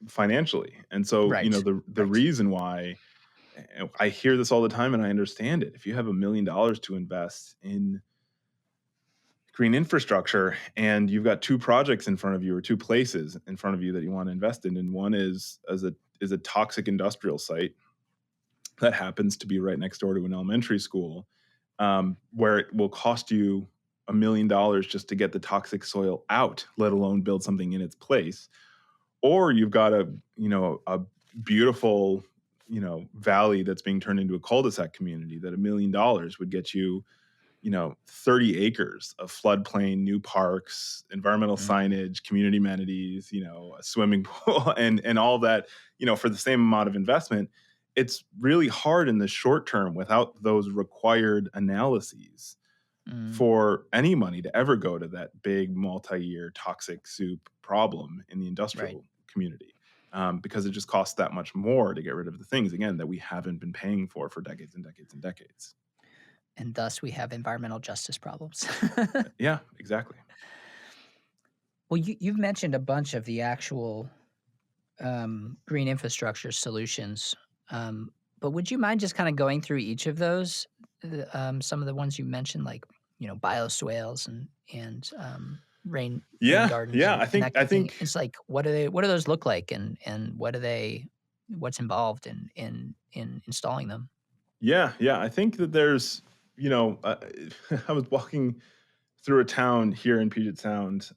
financially. And so, Right. the Right. reason why I hear this all the time and I understand it. If you have $1 million to invest in green infrastructure and you've got two projects in front of you or two places in front of you that you want to invest in, and one is a toxic industrial site that happens to be right next door to an elementary school, where it will cost you $1 million just to get the toxic soil out, let alone build something in its place. Or you've got a beautiful, valley that's being turned into a cul-de-sac community that $1 million would get you, 30 acres of floodplain, new parks, environmental Mm, signage, community amenities, a swimming pool, and all that, for the same amount of investment. It's really hard in the short term without those required analyses mm, for any money to ever go to that big multi-year toxic soup problem in the right. industrial community, because it just costs that much more to get rid of the things again that we haven't been paying for decades and decades and decades. And thus we have environmental justice problems. Yeah, exactly. Well, you've mentioned a bunch of the actual green infrastructure solutions. But would you mind just kind of going through each of those? Some of the ones you mentioned, like bioswales and rain Yeah, gardens yeah. and, I and think that I kind of thing. think It's like what do they? What do those look like? And what's involved in installing them? Yeah, yeah. I think that there's, I was walking through a town here in Puget Sound,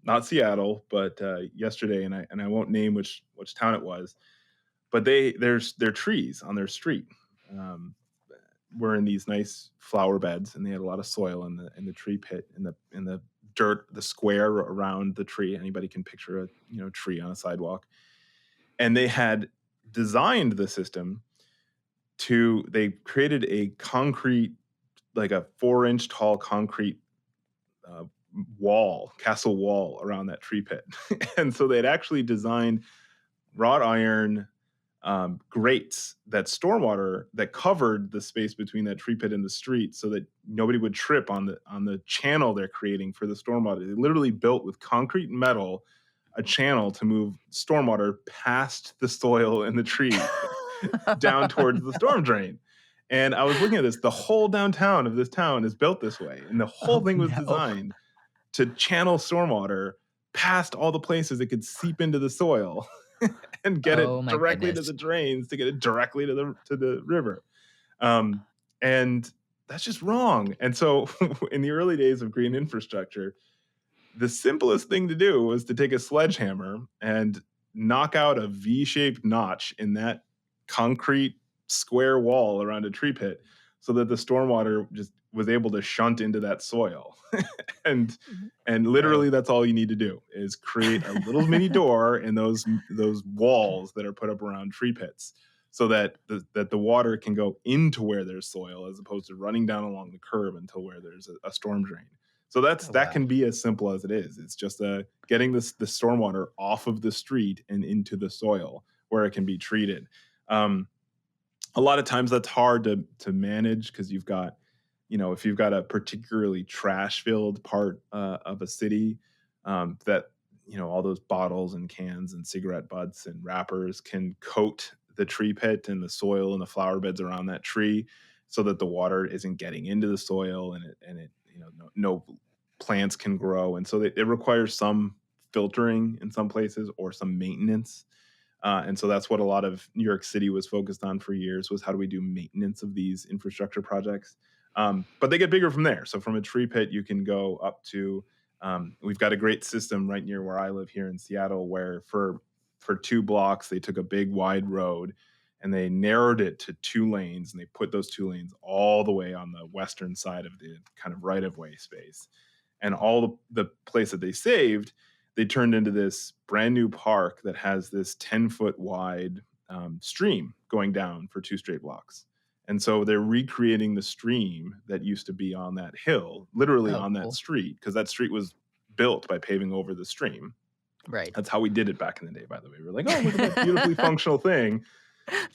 not Seattle, but yesterday, and I won't name which town it was, but their trees on their street. Um, were in these nice flower beds, and they had a lot of soil in the tree pit, in the dirt, the square around the tree. Anybody can picture a tree on a sidewalk, and they had designed the system to. They created a concrete, like a 4-inch tall concrete uh, castle wall around that tree pit, and so they'd actually designed wrought iron grates that stormwater that covered the space between that tree pit and the street, so that nobody would trip on the channel they're creating for the stormwater. They literally built with concrete and metal a channel to move stormwater past the soil in the tree down towards the storm drain. And I was looking at this, the whole downtown of this town is built this way, and the whole Oh thing was no! designed to channel stormwater past all the places it could seep into the soil and get Oh it my directly to goodness! the drains to get it directly to the river. Um, and that's just wrong. And so in the early days of green infrastructure, the simplest thing to do was to take a sledgehammer and knock out a V-shaped notch in that concrete square wall around a tree pit so that the stormwater just was able to shunt into that soil. and and Right. literally that's all you need to do is create a little mini door in those walls that are put up around tree pits so that the water can go into where there's soil as opposed to running down along the curb until where there's a storm drain. So Oh, that wow. can be as simple as it is. It's just getting the stormwater off of the street and into the soil where it can be treated. Um, a lot of times that's hard to manage because you've got, if you've got a particularly trash filled part of a city, that all those bottles and cans and cigarette butts and wrappers can coat the tree pit and the soil and the flower beds around that tree. so that the water isn't getting into the soil, and it no plants can grow. And so it requires some filtering in some places or some maintenance. And so that's what a lot of New York City was focused on for years, was how do we do maintenance of these infrastructure projects. But they get bigger from there. So from a tree pit, you can go up to, we've got a great system right near where I live here in Seattle, where for 2 blocks they took a big wide road and they narrowed it to 2 lanes, and they put those 2 lanes all the way on the western side of the kind of right of way space. And all the place that they saved, they turned into this brand new park that has this 10-foot wide stream going down for 2 straight blocks. And so they're recreating the stream that used to be on that hill, literally Oh, on that cool. street, because that street was built by paving over the stream. Right. That's how we did it back in the day, by the way. We're like, oh, look at that beautifully functional thing.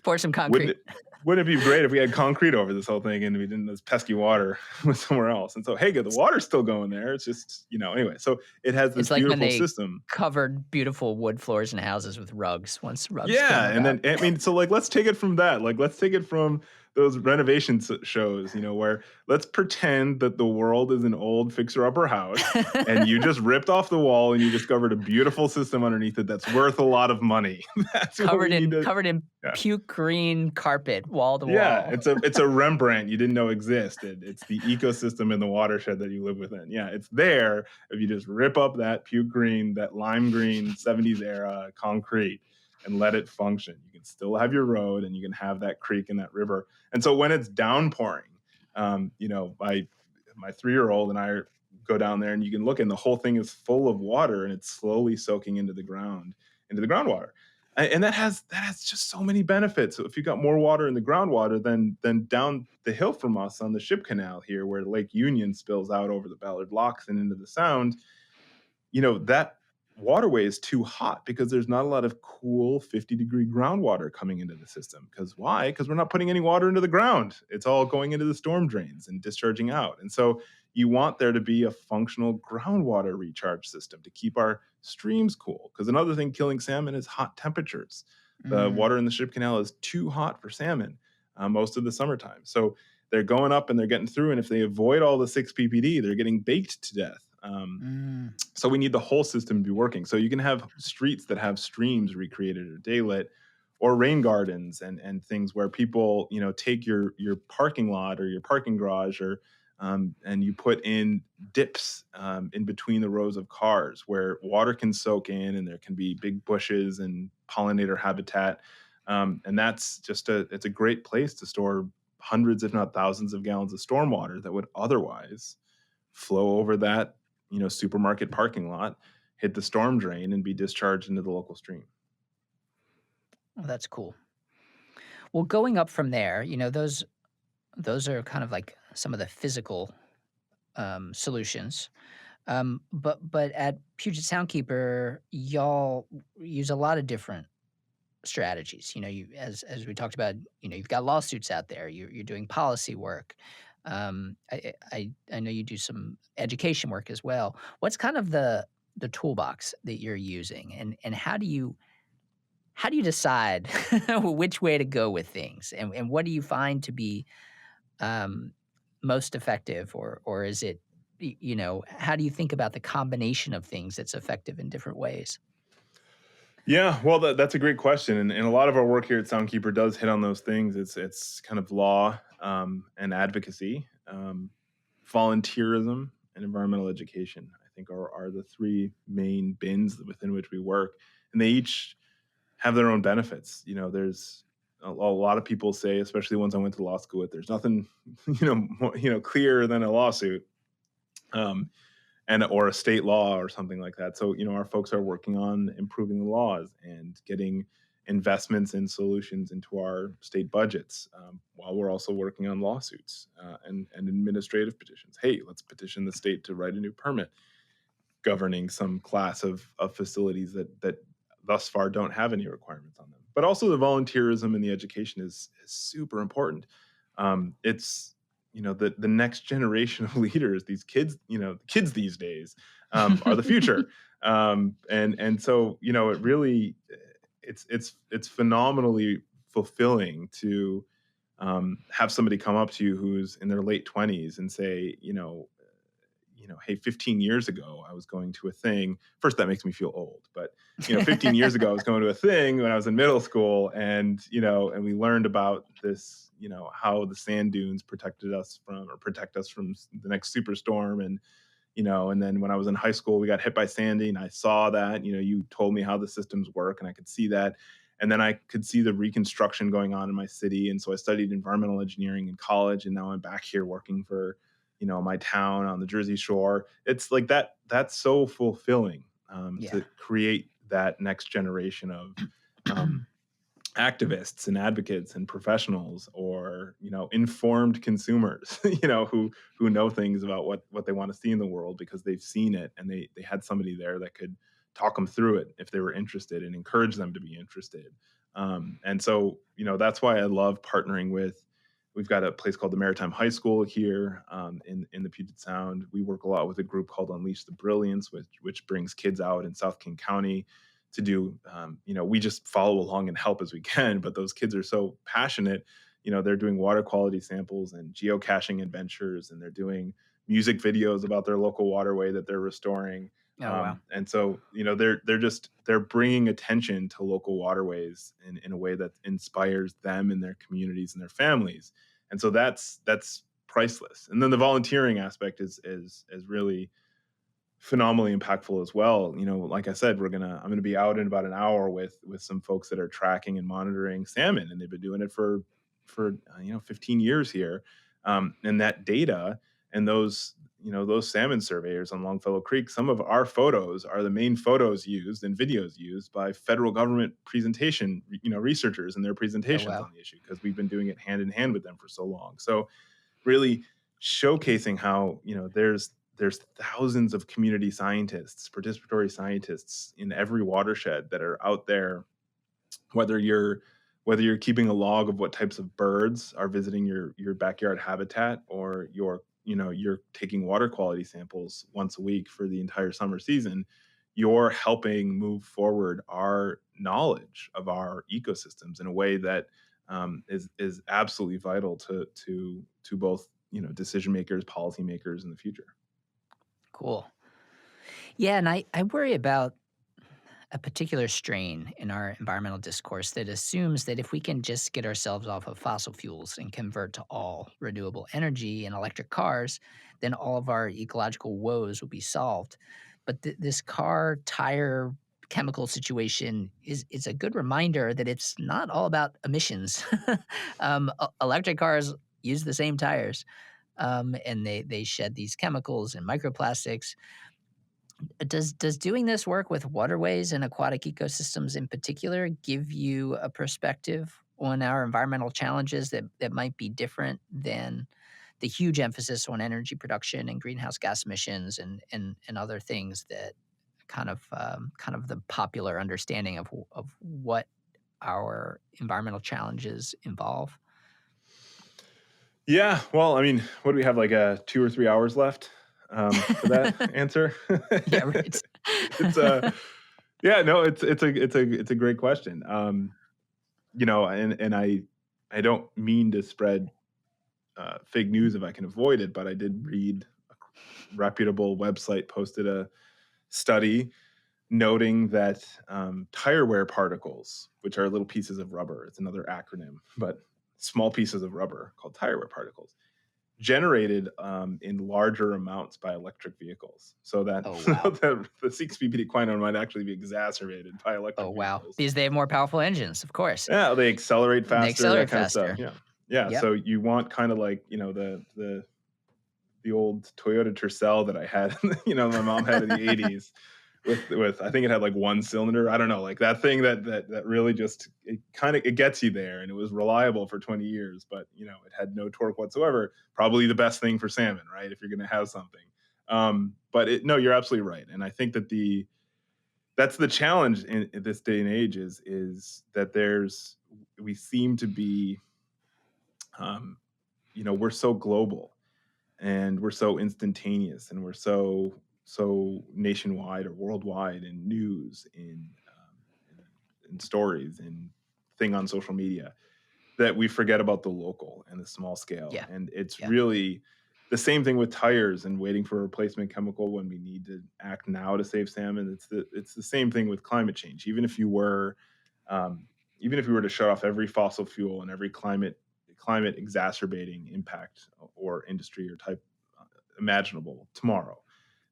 Pour some Wouldn't concrete. it wouldn't it be great if we had concrete over this whole thing and we didn't, this pesky water was somewhere else? And so, hey, the water's still going there. It's just, anyway. So it has this It's like when beautiful they system. covered beautiful wood floors in houses with rugs once rugs came Yeah, and about. then I mean, so like, let's take it from that. Like, let's take it from those renovation shows, where let's pretend that the world is an old fixer-upper house, and you just ripped off the wall and you discovered a beautiful system underneath it that's worth a lot of money. That's what we covered need in to. covered in Yeah. puke green carpet, wall to Yeah, wall. it's a Rembrandt you didn't know existed. It's the ecosystem in the watershed that you live within. Yeah, it's there if you just rip up that puke green, that lime green 70s era concrete and let it function. You can still have your road and you can have that creek and that river. And so when it's downpouring, my 3-year-old and I go down there and you can look, and the whole thing is full of water and it's slowly soaking into the groundwater. And that has just so many benefits. So if you got more water in the groundwater than down the hill from us on the Ship Canal here, where Lake Union spills out over the Ballard Locks and into the Sound, that waterway is too hot because there's not a lot of cool 50-degree groundwater coming into the system. Because why? Because we're not putting any water into the ground. It's all going into the storm drains and discharging out. And so you want there to be a functional groundwater recharge system to keep our streams cool. Because another thing killing salmon is hot temperatures. The Mm, water in the Ship Canal is too hot for salmon most of the summertime. So they're going up and they're getting through. And if they avoid all the 6 ppd, they're getting baked to death. mm. So we need the whole system to be working. So you can have streets that have streams recreated or daylit, or rain gardens and things where people, take your parking lot or your parking garage, or and you put in dips in between the rows of cars where water can soak in, and there can be big bushes and pollinator habitat. And that's it's a great place to store hundreds, if not thousands, of gallons of stormwater that would otherwise flow over that, supermarket parking lot, hit the storm drain, and be discharged into the local stream. Oh, that's cool. Well, going up from there, those are kind of like some of the physical solutions. But at Puget Soundkeeper, y'all use a lot of different strategies. You as we talked about, you've got lawsuits out there. You're doing policy work. I know you do some education work as well. What's kind of the toolbox that you're using, and how do you decide which way to go with things, and what do you find to be um, most effective, or is it how do you think about the combination of things that's effective in different ways? Yeah, well, that's a great question, and a lot of our work here at Soundkeeper does hit on those things. It's kind of law and advocacy, volunteerism, and environmental education. I think are the 3 main bins within which we work, and they each have their own benefits. There's a lot of people say, especially ones I went to law school with, there's nothing clearer than a lawsuit. Or a state law or something like that. So, our folks are working on improving the laws and getting investments and solutions into our state budgets, while we're also working on lawsuits and administrative petitions. Hey, let's petition the state to write a new permit governing some class of facilities that thus far don't have any requirements on them. But also the volunteerism and the education is super important. It's the next generation of leaders, these kids, the kids these days are the future. And so it really it's phenomenally fulfilling to have somebody come up to you who's in their late 20s and say, hey, 15 years ago, I was going to a thing. First, that makes me feel old, but 15 years ago, I was going to a thing when I was in middle school, and we learned about this, how the sand dunes protect us from the next superstorm, and then when I was in high school, we got hit by Sandy, and I saw that. You told me how the systems work, and I could see that. And then I could see the reconstruction going on in my city, and so I studied environmental engineering in college, and now I'm back here working for, my town on the Jersey Shore. It's like that. That's so fulfilling, Yeah. to create that next generation of um, activists and advocates and professionals, or informed consumers, who know things about what they want to see in the world because they've seen it, and they had somebody there that could talk them through it if they were interested, and encourage them to be interested. And so that's why I love partnering with. We've got a place called the Maritime High School here, in the Puget Sound. We work a lot with a group called Unleash the Brilliance, which brings kids out in South King County to do. We just follow along and help as we can, but those kids are so passionate. They're doing water quality samples and geocaching adventures, and they're doing music videos about their local waterway that they're restoring. Oh, wow. And so they're bringing attention to local waterways in a way that inspires them and their communities and their families. And so that's priceless. And then the volunteering aspect is really phenomenally impactful as well. Like I said, I'm gonna be out in about an hour with some folks that are tracking and monitoring salmon, and they've been doing it for 15 years here. And that data, and those salmon surveyors on Longfellow Creek, some of our photos are the main photos used and videos used by federal government researchers in their Oh, presentations wow. on the issue, because we've been doing it hand in hand with them for so long. So really showcasing how there's thousands of community scientists, participatory scientists in every watershed that are out there, whether you're keeping a log of what types of birds are visiting your backyard habitat, or you're taking water quality samples once a week for the entire summer season. You're helping move forward our knowledge of our ecosystems in a way that is absolutely vital to both decision makers, policymakers in the future. Cool. Yeah, and I worry about a particular strain in our environmental discourse that assumes that if we can just get ourselves off of fossil fuels and convert to all renewable energy and electric cars, then all of our ecological woes will be solved. But this car tire chemical situation is a good reminder that it's not all about emissions. Electric cars use the same tires, and they shed these chemicals and microplastics. Does doing this work with waterways and aquatic ecosystems in particular give you a perspective on our environmental challenges that might be different than the huge emphasis on energy production and greenhouse gas emissions and other things that kind of the popular understanding of what our environmental challenges involve? Yeah, well, I mean, what do we have, like, 2 or 3 hours left, for that answer? Yeah, right. It's yeah, no, it's a great question. And I don't mean to spread fake news if I can avoid it, but I did read a reputable website posted a study noting that tire wear particles, which are little pieces of rubber, it's another acronym, but small pieces of rubber called tire wear particles, generated in larger amounts by electric vehicles. So that Oh, wow. the 6 ppd quinone might actually be exacerbated by Oh, electric wow. vehicles. Because they have more powerful engines, of course, Yeah, they accelerate and they faster, that accelerate kind of stuff. faster. Yeah. Yeah. Yep. So you want kind of like, the old Toyota Tercel that I had, my mom had in the 80s, with I think it had like one cylinder. I don't know, like that thing that really just it gets you there, and it was reliable for 20 years, but it had no torque whatsoever. Probably the best thing for salmon, right? If you're going to have something. But no, you're absolutely right, and I think that's the challenge in this day and age is that we seem to be, um, we're so global, and we're so instantaneous, and we're so nationwide or worldwide in news, in stories, in thing on social media, that we forget about the local and the small scale. Yeah. And it's Yeah. really the same thing with tires and waiting for a replacement chemical when we need to act now to save salmon. It's the same thing with climate change. Um, even if we were to shut off every fossil fuel and every climate exacerbating impact or industry or type imaginable tomorrow,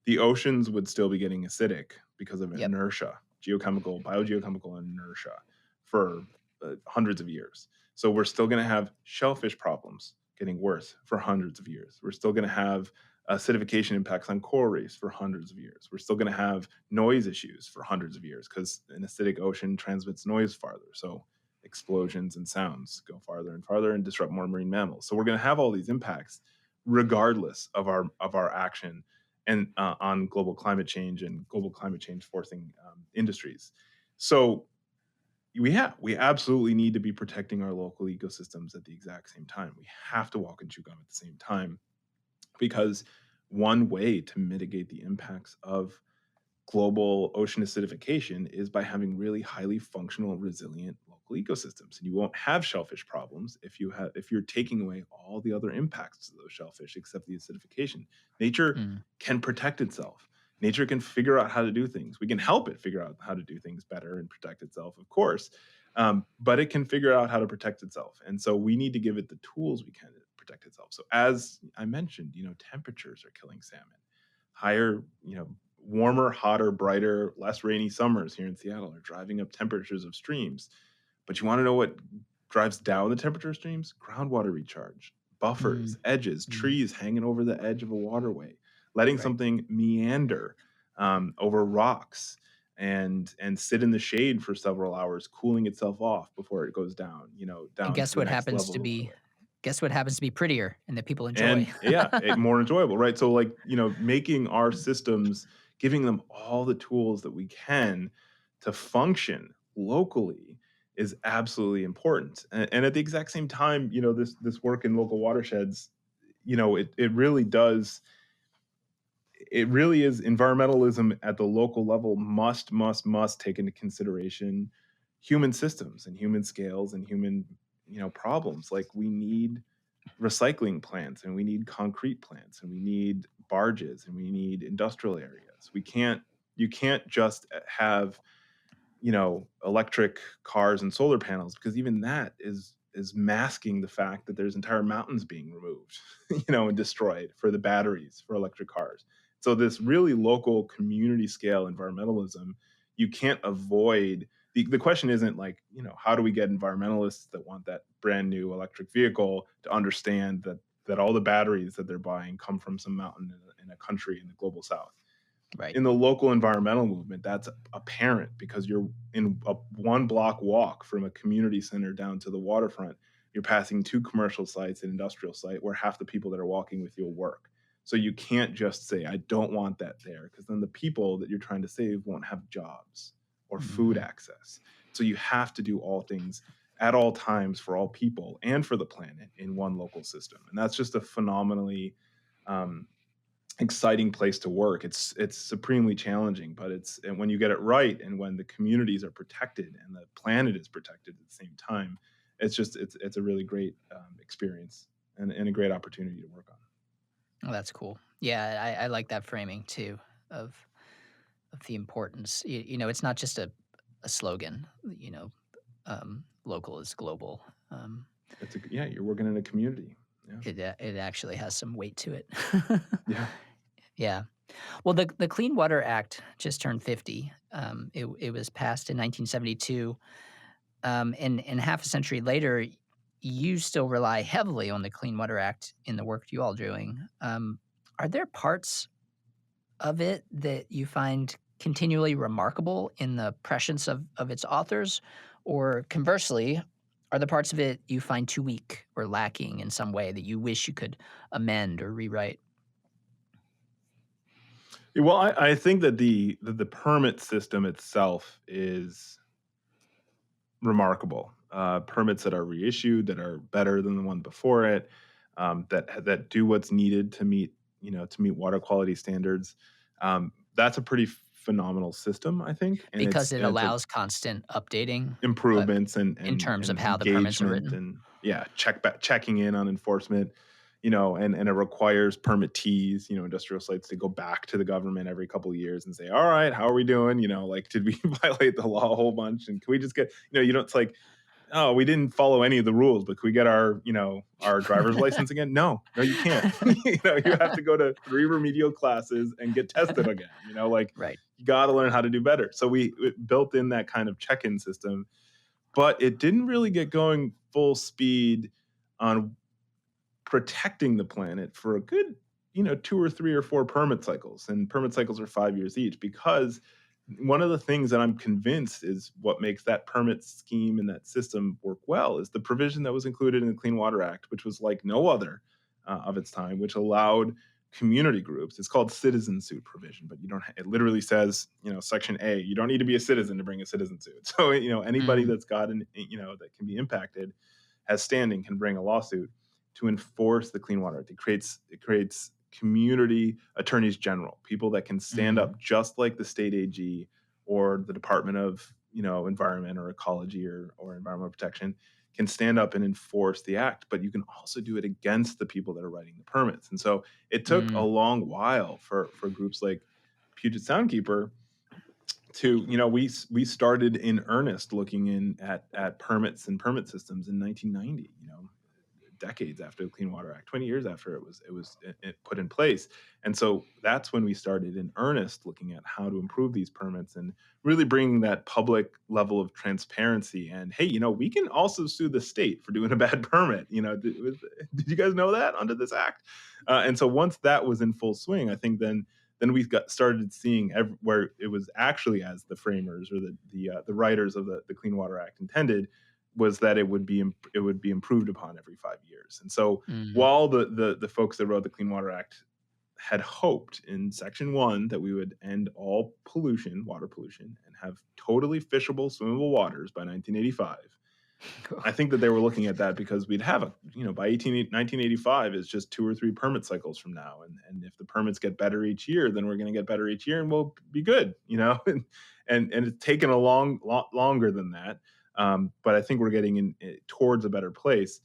the oceans would still be getting acidic because of Yep. inertia, biogeochemical inertia for hundreds of years. So we're still going to have shellfish problems getting worse for hundreds of years. We're still going to have acidification impacts on coral reefs for hundreds of years. We're still going to have noise issues for hundreds of years because an acidic ocean transmits noise farther. So explosions and sounds go farther and farther and disrupt more marine mammals. So we're going to have all these impacts regardless of our action and on global climate change and global climate change forcing industries. So we absolutely need to be protecting our local ecosystems at the exact same time. We have to walk and chew gum at the same time because one way to mitigate the impacts of global ocean acidification is by having really highly functional, resilient local ecosystems. And you won't have shellfish problems if you're taking away all the other impacts of those shellfish except the acidification. Nature Mm. can protect itself. Nature can figure out how to do things. We can help it figure out how to do things better and protect itself, of course. But it can figure out how to protect itself. And so we need to give it the tools we can to protect itself. So as I mentioned, temperatures are killing salmon. Higher, warmer, hotter, brighter, less rainy summers here in Seattle are driving up temperatures of streams. But you want to know what drives down the temperature of streams? Groundwater recharge, buffers, Mm. edges, Mm. trees hanging over the edge of a waterway, letting Right. something meander over rocks and sit in the shade for several hours, cooling itself off before it goes down, And down to guess the what next happens level to of the be waterway. prettier and that people enjoy? And yeah, more enjoyable, right? So like, making our systems, giving them all the tools that we can to function locally is absolutely important. And at the exact same time, this work in local watersheds, it really is environmentalism at the local level must take into consideration human systems and human scales and human, problems. Like we need recycling plants and we need concrete plants and we need barges and we need industrial areas. You can't just have, electric cars and solar panels because even that is masking the fact that there's entire mountains being removed, and destroyed for the batteries for electric cars. So this really local community scale environmentalism, you can't avoid the question isn't like, how do we get environmentalists that want that brand new electric vehicle to understand that all the batteries that they're buying come from some mountain in a country in the global south. Right. In the local environmental movement, that's apparent because you're in a one block walk from a community center down to the waterfront. You're passing two commercial sites, an industrial site where half the people that are walking with you will work. So you can't just say, I don't want that there, because then the people that you're trying to save won't have jobs or food Mhm. access. So you have to do all things at all times for all people and for the planet in one local system. And that's just a phenomenally um, exciting place to work. It's supremely challenging, but and when you get it right and when the communities are protected and the planet is protected at the same time, it's a really great experience and a great opportunity to work on. Oh, that's cool. Yeah, I like that framing too of the importance. It's not just a slogan, local is global. Yeah, you're working in a community. Yeah, It actually has some weight to it. yeah. Yeah. Well, the Clean Water Act just turned 50. It was passed in 1972. And half a century later, you still rely heavily on the Clean Water Act in the work you all doing. Are there parts of it that you find continually remarkable in the prescience of its authors? Or conversely, are the parts of it you find too weak or lacking in some way that you wish you could amend or rewrite? Yeah, well, I think that the permit system itself is remarkable. Permits that are reissued that are better than the one before it, that do what's needed to meet water quality standards. That's a pretty phenomenal system, I think, and Because it it's a allows constant updating, uh, improvements in terms of and how the permits are engagement written? and yeah, checking in on enforcement, and it requires permittees, industrial sites to go back to the government every couple of years and say, all right, how are we doing? Like, did we violate the law a whole bunch? And can we just get, it's like, oh, we didn't follow any of the rules, but can we get our driver's license again? No, you can't. You have to go to 3 remedial classes and get tested again. Like Right. you got to learn how to do better. So we built in that kind of check-in system, but it didn't really get going full speed on protecting the planet for a good, 2 or 3 or 4 permit cycles, and permit cycles are 5 years each, because one of the things that I'm convinced is what makes that permit scheme and that system work well is the provision that was included in the Clean Water Act, which was like no other of its time, which allowed community groups. It's called citizen suit provision, but you don't. It literally says, Section A, you don't need to be a citizen to bring a citizen suit. So anybody Mm, that's got that can be impacted, has standing, can bring a lawsuit to enforce the Clean Water Act. It creates community attorneys general, people that can stand mm, up just like the state AG or the Department of Environment or Ecology or Environmental Protection can stand up and enforce the act. But you can also do it against the people that are writing the permits. And so it took a mm. long while for groups like Puget Soundkeeper to we started in earnest looking in at permits and permit systems in 1990, decades after the Clean Water Act, 20 years after it put in place. And so that's when we started in earnest looking at how to improve these permits and really bringing that public level of transparency. And hey, we can also sue the state for doing a bad permit. Did you guys know that under this act? And so once that was in full swing, I think then we got started seeing where it was actually as the framers or the writers of the Clean Water Act intended, was that it would be improved upon every 5 years. And so Mm, while the folks that wrote the Clean Water Act had hoped in Section 1 that we would end all pollution, water pollution, and have totally fishable, swimmable waters by 1985, I think that they were looking at that because we'd have by 1985 is just 2 or 3 permit cycles from now. And if the permits get better each year, then we're going to get better each year and we'll be good, and it's taken a lot longer than that. But I think we're getting towards a better place.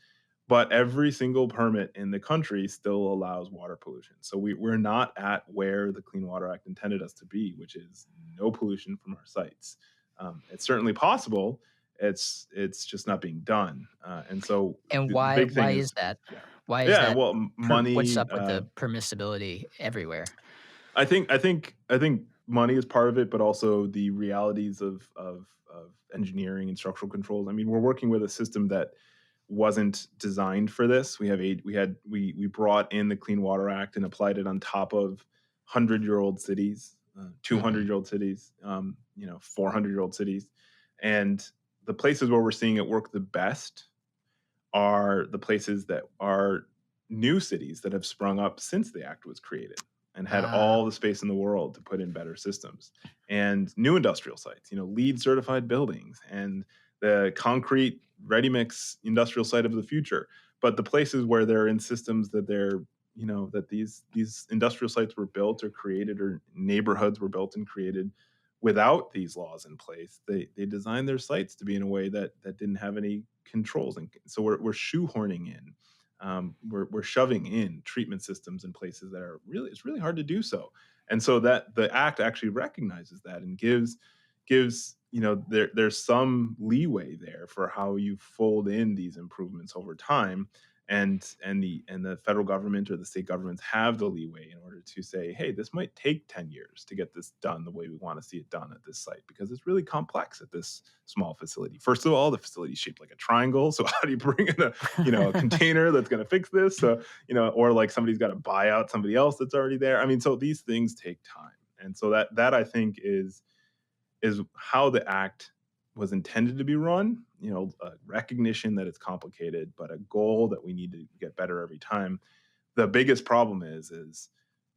But every single permit in the country still allows water pollution. So we're not at where the Clean Water Act intended us to be, which is no pollution from our sites. It's certainly possible, it's just not being done. And so and the why big thing why is, is that? yeah, Why is yeah. that Well, what's money. up with the permissibility everywhere? I think money is part of it, but also the realities of engineering and structural controls. I mean, we're working with a system that wasn't designed for this. We brought in the Clean Water Act and applied it on top of 100-year-old cities, Mhm. 200-year-old cities, 400-year-old cities, and the places where we're seeing it work the best are the places that are new cities that have sprung up since the act was created and had Ah, all the space in the world to put in better systems, and new industrial sites, LEED certified buildings and the concrete ready mix industrial site of the future. But the places where they're in systems that that these industrial sites were built or created, or neighborhoods were built and created without these laws in place, they designed their sites to be in a way that didn't have any controls. And so we're shoehorning in, we're shoving in treatment systems in places that are really, it's really hard to do so. And so that the act actually recognizes that and gives there's some leeway there for how you fold in these improvements over time. And the federal government or the state governments have the leeway in order to say, hey, this might take 10 years to get this done the way we want to see it done at this site, because it's really complex at this small facility. First of all, the facility is shaped like a triangle, so how do you bring in a container that's going to fix this? So or like somebody's got to buy out somebody else that's already there. I mean, so these things take time. And so that I think is how the act was intended to be run. A recognition that it's complicated, but a goal that we need to get better every time. The biggest problem is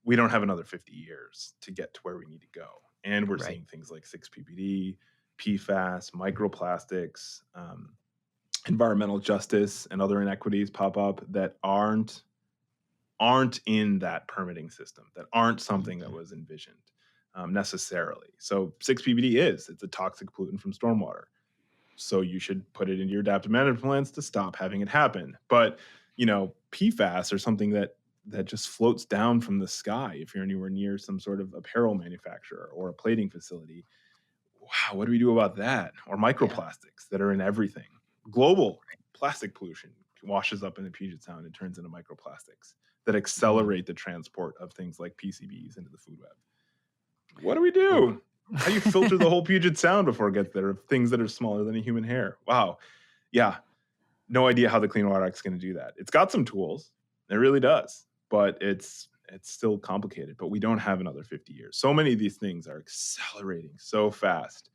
we don't have another 50 years to get to where we need to go, and we're right. seeing things like 6 ppd, PFAS, microplastics, environmental justice, and other inequities pop up that aren't in that permitting system, that aren't something that Mhm. was envisioned. necessarily. So 6 PPD it's a toxic pollutant from stormwater. So you should put it into your adaptive management plans to stop having it happen. But PFAS are something that just floats down from the sky if you're anywhere near some sort of apparel manufacturer or a plating facility. Wow, what do we do about that? Or Yeah. microplastics that are in everything. Global plastic pollution washes up in the Puget Sound and turns into microplastics that Mm. accelerate the transport of things like PCBs into the food web. What do we Ooh. do? How do you filter the whole Puget Sound before it gets there of things that are smaller than a human hair? Wow. Yeah. No idea how the Clean Water Act is going to do that. It's got some tools. It really does. But it's still complicated. But we don't have another 50 years. So many of these things are accelerating so fast,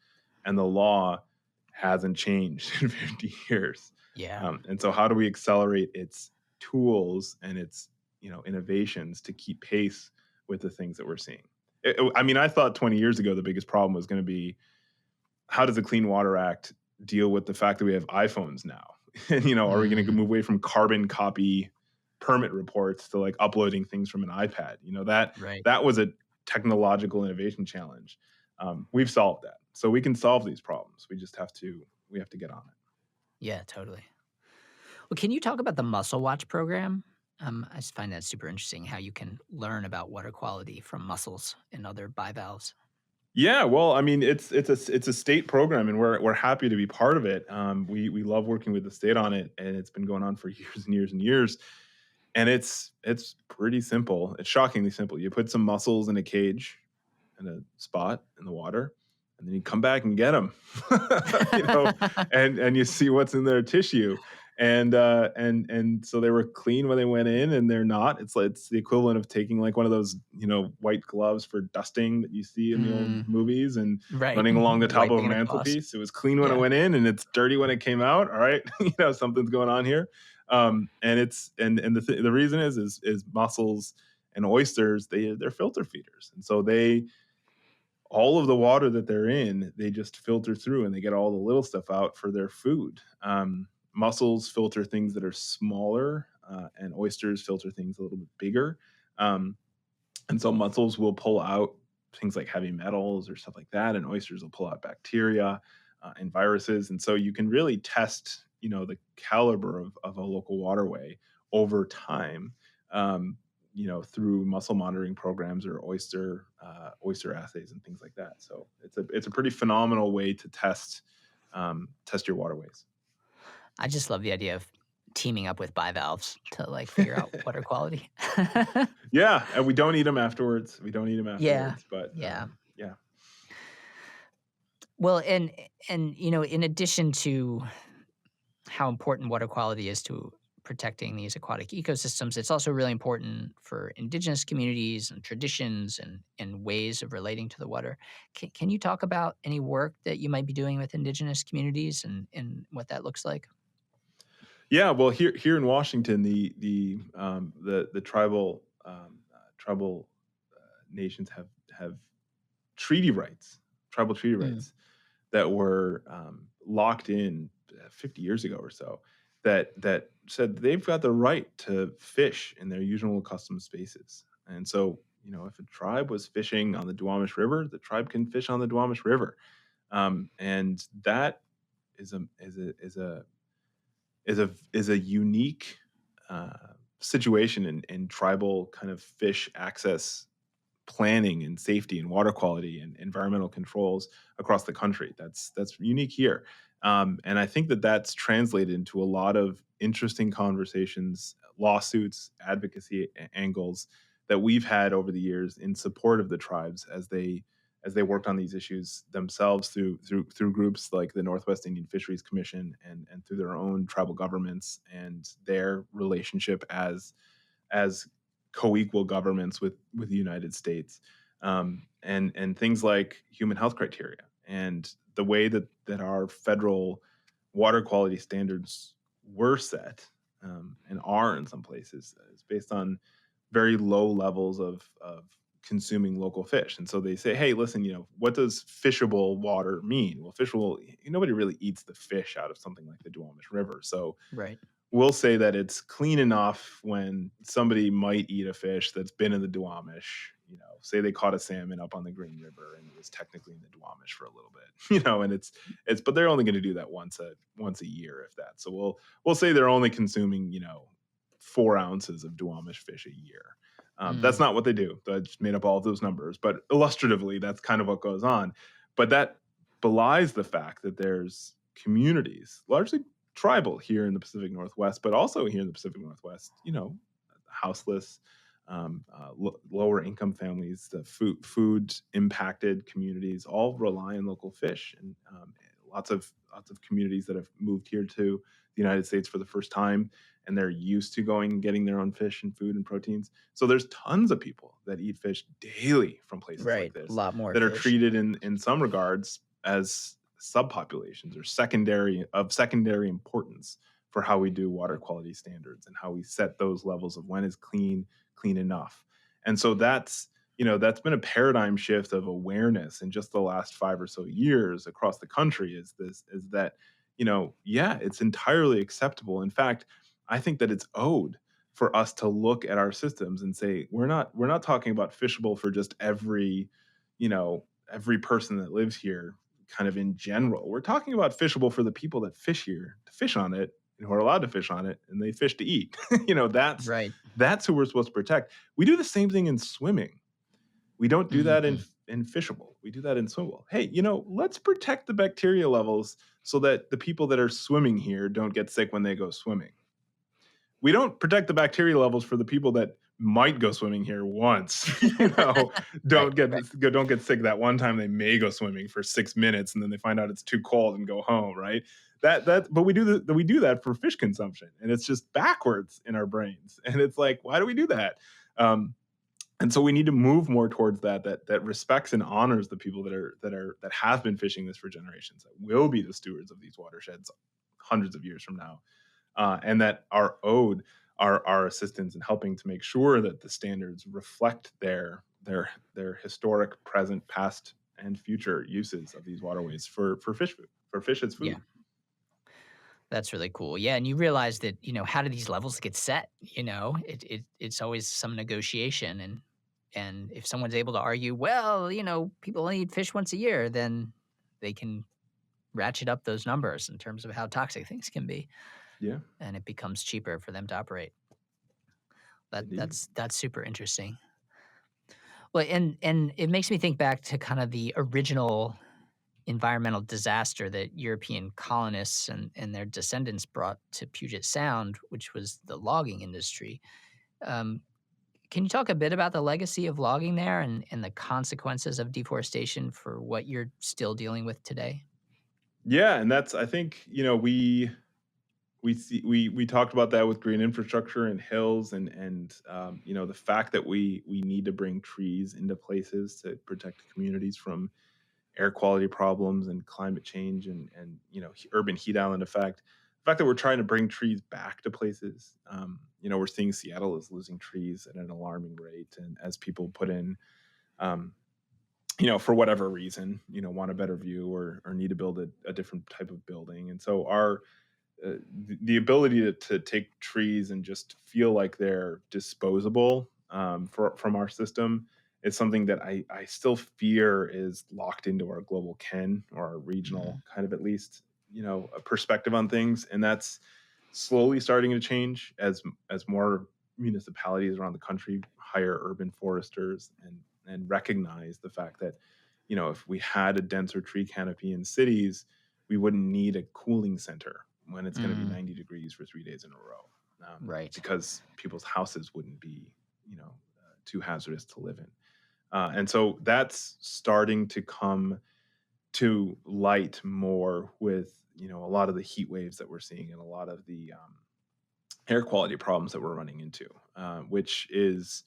and the law hasn't changed in 50 years. Yeah. And so, how do we accelerate its tools and its innovations to keep pace with the things that we're seeing? I mean, I thought 20 years ago the biggest problem was going to be how does the Clean Water Act deal with the fact that we have iPhones now? And are we going to Mm. move away from carbon copy permit reports to like uploading things from an iPad? Right. That was a technological innovation challenge. We've solved that, so we can solve these problems. We have to get on it. Yeah, totally. Well, can you talk about the Mussel Watch program? I just find that super interesting how you can learn about water quality from mussels and other bivalves. Yeah, well, I mean, it's a state program, and we're happy to be part of it. We love working with the state on it, and it's been going on for years and years and years. And it's pretty simple. It's shockingly simple. You put some mussels in a cage in a spot in the water, and then you come back and get them, you know, and you see what's in their tissue. And so they were clean when they went in, and they're not. It's the equivalent of taking like one of those white gloves for dusting that you see in the old Mm, movies and right. running along the top of a Wiping it across. mantelpiece. It was clean when it Yeah. went in, and it's dirty when it came out. All right, something's going on here. And it's and the reason is mussels and oysters, they're filter feeders, and so they all of the water that they're in, they just filter through and they get all the little stuff out for their food. Mussels filter things that are smaller, and oysters filter things a little bit bigger. Um, and so mussels will pull out things like heavy metals or stuff like that, and oysters will pull out bacteria and viruses. And so you can really test, the caliber of a local waterway over time. Through mussel monitoring programs or oyster assays and things like that. So it's a pretty phenomenal way to test your waterways. I just love the idea of teaming up with bivalves to, like, figure out water quality. Yeah, and we don't eat them afterwards. We don't eat them Yeah. afterwards, but Yeah. yeah. Well, and in addition to how important water quality is to protecting these aquatic ecosystems, it's also really important for indigenous communities and traditions and ways of relating to the water. Can you talk about any work that you might be doing with indigenous communities and what that looks like? Yeah, well, here in Washington, the tribal nations have treaty rights, tribal treaty Mm, rights that were locked in 50 years ago or so. That said they've got the right to fish in their usual custom spaces. And so, if a tribe was fishing on the Duwamish River, the tribe can fish on the Duwamish River, and that is a unique situation in tribal kind of fish access planning and safety and water quality and environmental controls across the country. That's unique here, and I think that that's translated into a lot of interesting conversations, lawsuits, advocacy angles that we've had over the years in support of the tribes as they worked on these issues themselves through groups like the Northwest Indian Fisheries Commission and through their own tribal governments and their relationship as co-equal governments with the United States, and things like human health criteria and the way that our federal water quality standards were set, and are in some places is based on very low levels of consuming local fish. And so they say, hey, listen, what does fishable water mean? Well, fishable, nobody really eats the fish out of something like the Duwamish River. So right. we'll say that it's clean enough when somebody might eat a fish that's been in the Duwamish, say they caught a salmon up on the Green River and it was technically in the Duwamish for a little bit, and but they're only going to do that once a year, if that. So we'll say they're only consuming 4 ounces of Duwamish fish a year. That's Mm, not what they do. I just made up all of those numbers, but illustratively, that's kind of what goes on. But that belies the fact that there's communities, largely tribal here in the Pacific Northwest, but also here in the Pacific Northwest, houseless, lower income families, the food impacted communities all rely on local fish, and lots of communities that have moved here to the United States for the first time, and they're used to going and getting their own fish and food and proteins. So there's tons of people that eat fish daily from places like right. A this lot more that are fish. treated in some regards as subpopulations or secondary importance for how we do water quality standards and how we set those levels of when is clean enough. And so that's been a paradigm shift of awareness in just the last 5 or so years across the country. Is that yeah, it's entirely acceptable. In fact, I think that it's owed for us to look at our systems and say we're not talking about fishable for just every person that lives here kind of in general. We're talking about fishable for the people that fish here to fish on it and who are allowed to fish on it and they fish to eat. That's Right. that's who we're supposed to protect. We do the same thing in swimming. We don't do that in Hmm. in fishable. We do that in swimmable. Hey, let's protect the bacteria levels so that the people that are swimming here don't get sick when they go swimming. We don't protect the bacteria levels for the people that might go swimming here once. Right. Don't get sick that one time they may go swimming for 6 minutes and then they find out it's too cold and go home, right? But we do that for fish consumption, and it's just backwards in our brains. And it's like, why do we do that? Um, and so we need to move more towards that respects and honors the people that have been fishing this for generations, that will be the stewards of these watersheds hundreds of years from now, and that are owed our assistance in helping to make sure that the standards reflect their historic, present, past, and future uses of these waterways for fish food, for fish as Yeah. food. That's really cool. Yeah, and you realize that, how do these levels get set? It's always some negotiation, and if someone's able to argue, well, people only eat fish once a year, then they can ratchet up those numbers in terms of how toxic things can be, Yeah, and it becomes cheaper for them to operate. That indeed. that's super interesting. Well, and it makes me think back to kind of the original environmental disaster that European colonists and their descendants brought to Puget Sound, which was the logging industry. Um, can you talk a bit about the legacy of logging there and the consequences of deforestation for what you're still dealing with today? Yeah, and that's I think we talked about that with green infrastructure and hills, and the fact that we need to bring trees into places to protect communities from air quality problems and climate change, and urban heat island effect. The fact that we're trying to bring trees back to places. We're seeing Seattle is losing trees at an alarming rate, and as people put in um, for whatever reason, want a better view or need to build a different type of building. And so the ability to take trees and just feel like they're disposable from our system is something that I still fear is locked into our global ken, or our regional Mhm. kind of, at least, a perspective on things. And that's slowly starting to change as more municipalities around the country hire urban foresters and recognize the fact that if we had a denser tree canopy in cities, we wouldn't need a cooling center when it's going to be Mm, 90 degrees for 3 days in a row, right. because people's houses wouldn't be too hazardous to live in. And so that's starting to come to light more with a lot of the heat waves that we're seeing and a lot of the air quality problems that we're running into, which is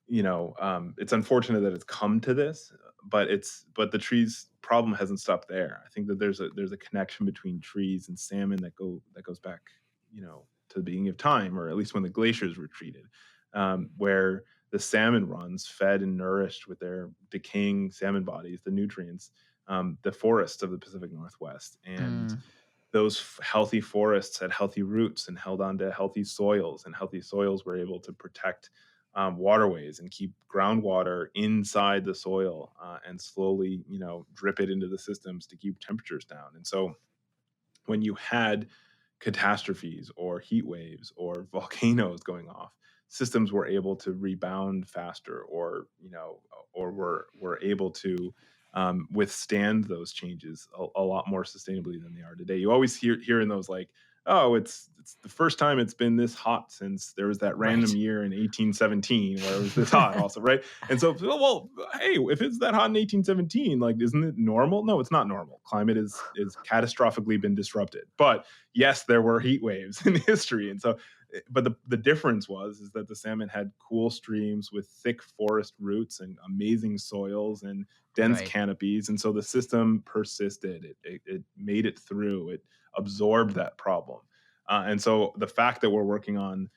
it's unfortunate that it's come to this, but the trees problem hasn't stopped there. I think that there's a connection between trees and salmon that goes back, to the beginning of time, or at least when the glaciers retreated, where the salmon runs, fed and nourished with their decaying salmon bodies, the nutrients, the forests of the Pacific Northwest, and Mm, those healthy forests had healthy roots and held on to healthy soils, and healthy soils were able to protect waterways and keep groundwater inside the soil, and slowly, drip it into the systems to keep temperatures down. And so when you had catastrophes or heat waves or volcanoes going off, systems were able to rebound faster, or were able to withstand those changes a lot more sustainably than they are today. You always hear in those, like, oh, it's the first time it's been this hot since there was that random Right. year in 1817 where it was this hot, also, right? And so, well, hey, if it's that hot in 1817, like, isn't it normal? No, it's not normal. Climate is catastrophically been disrupted. But yes, there were heat waves in history. And so, but the difference is that the salmon had cool streams with thick forest roots and amazing soils and dense Right. canopies. And so the system persisted. It made it through. It absorbed that problem. And so the fact that we're working on,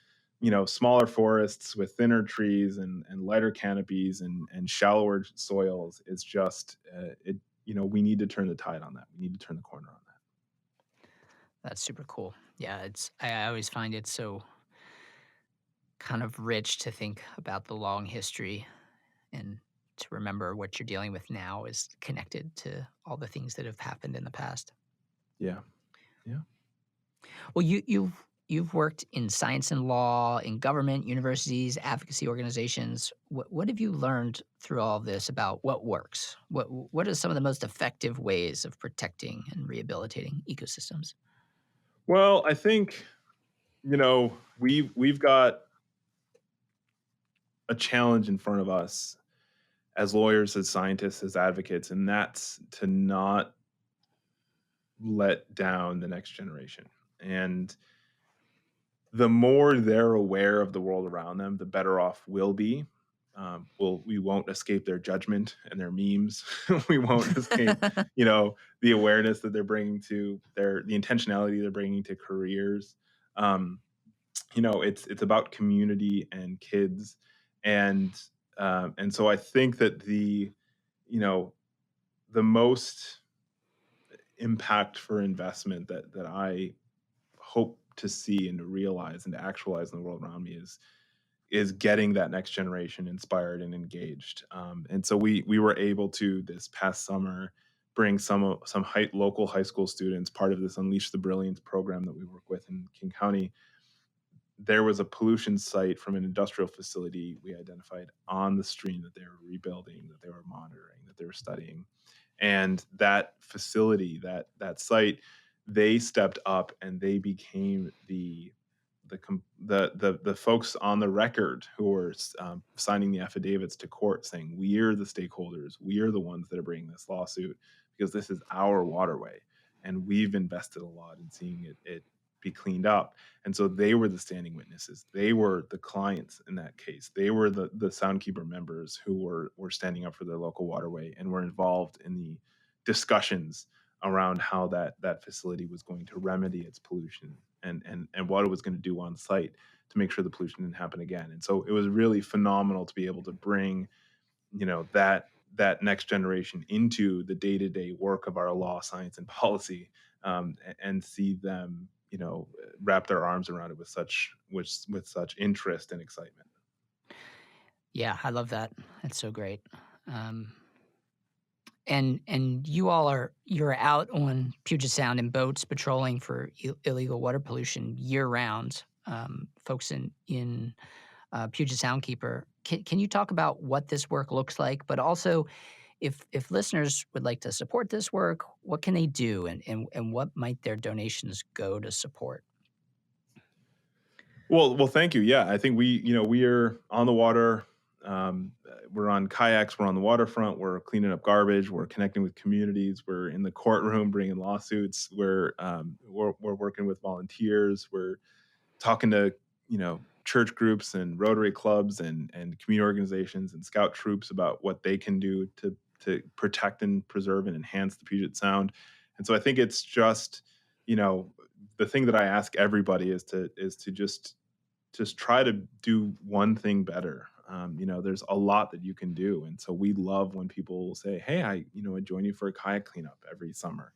smaller forests with thinner trees and lighter canopies and shallower soils is just, we need to turn the tide on that. We need to turn the corner on that. That's super cool. Yeah, I always find it so kind of rich to think about the long history, and to remember what you're dealing with now is connected to all the things that have happened in the past. Yeah. Yeah. Well, you've worked in science and law, in government, universities, advocacy organizations. What have you learned through all of this about what works? What are some of the most effective ways of protecting and rehabilitating ecosystems? Well, I think, we've got a challenge in front of us as lawyers, as scientists, as advocates, and that's to not let down the next generation. And the more they're aware of the world around them, the better off we'll be. We won't escape their judgment and their memes. We won't escape, the awareness that they're bringing to the intentionality they're bringing to careers. Um, it's about community and kids, and so I think that you know the most impact for investment that I hope to see and to realize and to actualize in the world around me is getting that next generation inspired and engaged. And so we were able to, this past summer, bring some local high school students, part of this Unleash the Brilliance program that we work with in King County. There was a pollution site from an industrial facility we identified on the stream that they were rebuilding, that they were monitoring, that they were studying. And that facility, that site, they stepped up and they became the folks on the record who were signing the affidavits to court, saying we're the stakeholders, we are the ones that are bringing this lawsuit because this is our waterway, and we've invested a lot in seeing it be cleaned up. And so they were the standing witnesses. They were the clients in that case. They were the Soundkeeper members who were standing up for their local waterway and were involved in the discussions around how that facility was going to remedy its pollution and what it was going to do on site to make sure the pollution didn't happen again. And so it was really phenomenal to be able to bring, that next generation into the day-to-day work of our law, science, and policy, and see them, wrap their arms around it with such interest and excitement. Yeah, I love that. That's so great. Um, and you're out on Puget Sound in boats patrolling for illegal water pollution year round. Folks in Puget Soundkeeper. Can you talk about what this work looks like, but also if listeners would like to support this work, what can they do, and what might their donations go to support? Well, thank you. Yeah, I think we are on the water. We're on kayaks. We're on the waterfront. We're cleaning up garbage. We're connecting with communities. We're in the courtroom bringing lawsuits. We're working with volunteers. We're talking to, church groups and Rotary clubs and community organizations and scout troops about what they can do to protect and preserve and enhance the Puget Sound. And so I think it's just, you know, the thing that I ask everybody is to just try to do one thing better. There's a lot that you can do, and so we love when people will say, "Hey, I join you for a kayak cleanup every summer,"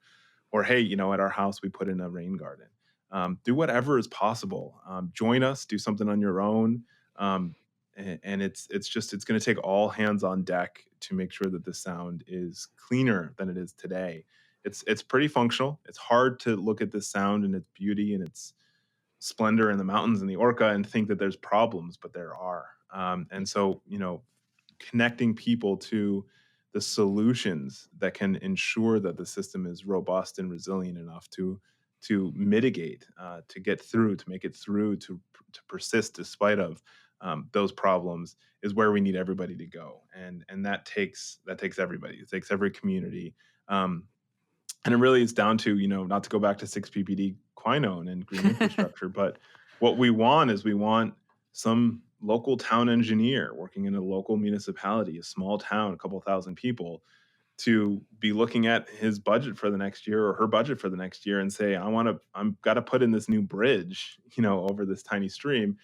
or "Hey, at our house we put in a rain garden." Do whatever is possible. Join us. Do something on your own. Um, And it's going to take all hands on deck to make sure that the sound is cleaner than it is today. It's pretty functional. It's hard to look at this sound and its beauty and its splendor in the mountains and the orca and think that there's problems, but there are. And so, connecting people to the solutions that can ensure that the system is robust and resilient enough to mitigate, to get through, to make it through, to persist despite of those problems is where we need everybody to go, and that takes everybody. It takes every community. And it really is down to, not to go back to 6 ppd quinone and green infrastructure, but what we want some local town engineer working in a local municipality, a small town, a couple thousand people, to be looking at his budget for the next year or her budget for the next year and say, I'm got to put in this new bridge, over this tiny stream.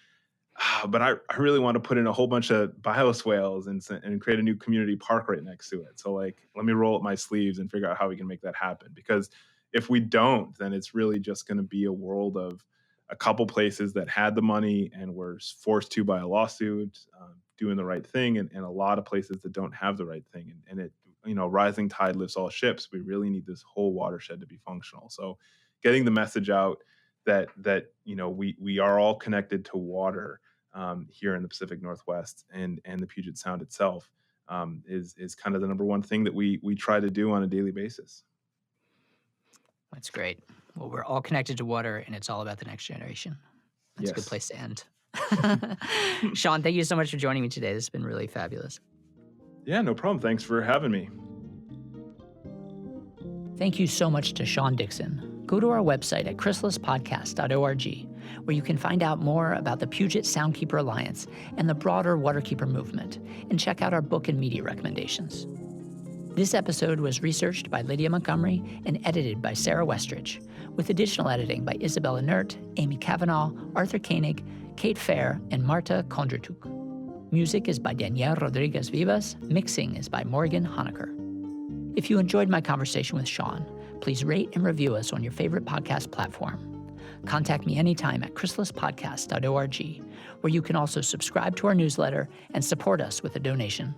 But I really want to put in a whole bunch of bioswales and create a new community park right next to it. So, like, let me roll up my sleeves and figure out how we can make that happen. Because if we don't, then it's really just going to be a world of a couple places that had the money and were forced to by a lawsuit, doing the right thing, and a lot of places that don't have the right thing. And it, rising tide lifts all ships. We really need this whole watershed to be functional. So, getting the message out that we are all connected to water, here in the Pacific Northwest and the Puget Sound itself, is kind of the number one thing that we try to do on a daily basis. That's great. Well, we're all connected to water, and it's all about the next generation. That's a good Yes. place to end. Sean, thank you so much for joining me today. This has been really fabulous. Yeah, no problem. Thanks for having me. Thank you so much to Sean Dixon. Go to our website at chrysalispodcast.org, where you can find out more about the Puget Soundkeeper Alliance and the broader Waterkeeper movement, and check out our book and media recommendations. This episode was researched by Lydia Montgomery and edited by Sarah Westridge, with additional editing by Isabella Nert, Amy Kavanaugh, Arthur Koenig, Kate Fair, and Marta Kondratuk. Music is by Danielle Rodriguez Vivas. Mixing is by Morgan Honecker. If you enjoyed my conversation with Sean, please rate and review us on your favorite podcast platform. Contact me anytime at chrysalispodcast.org, where you can also subscribe to our newsletter and support us with a donation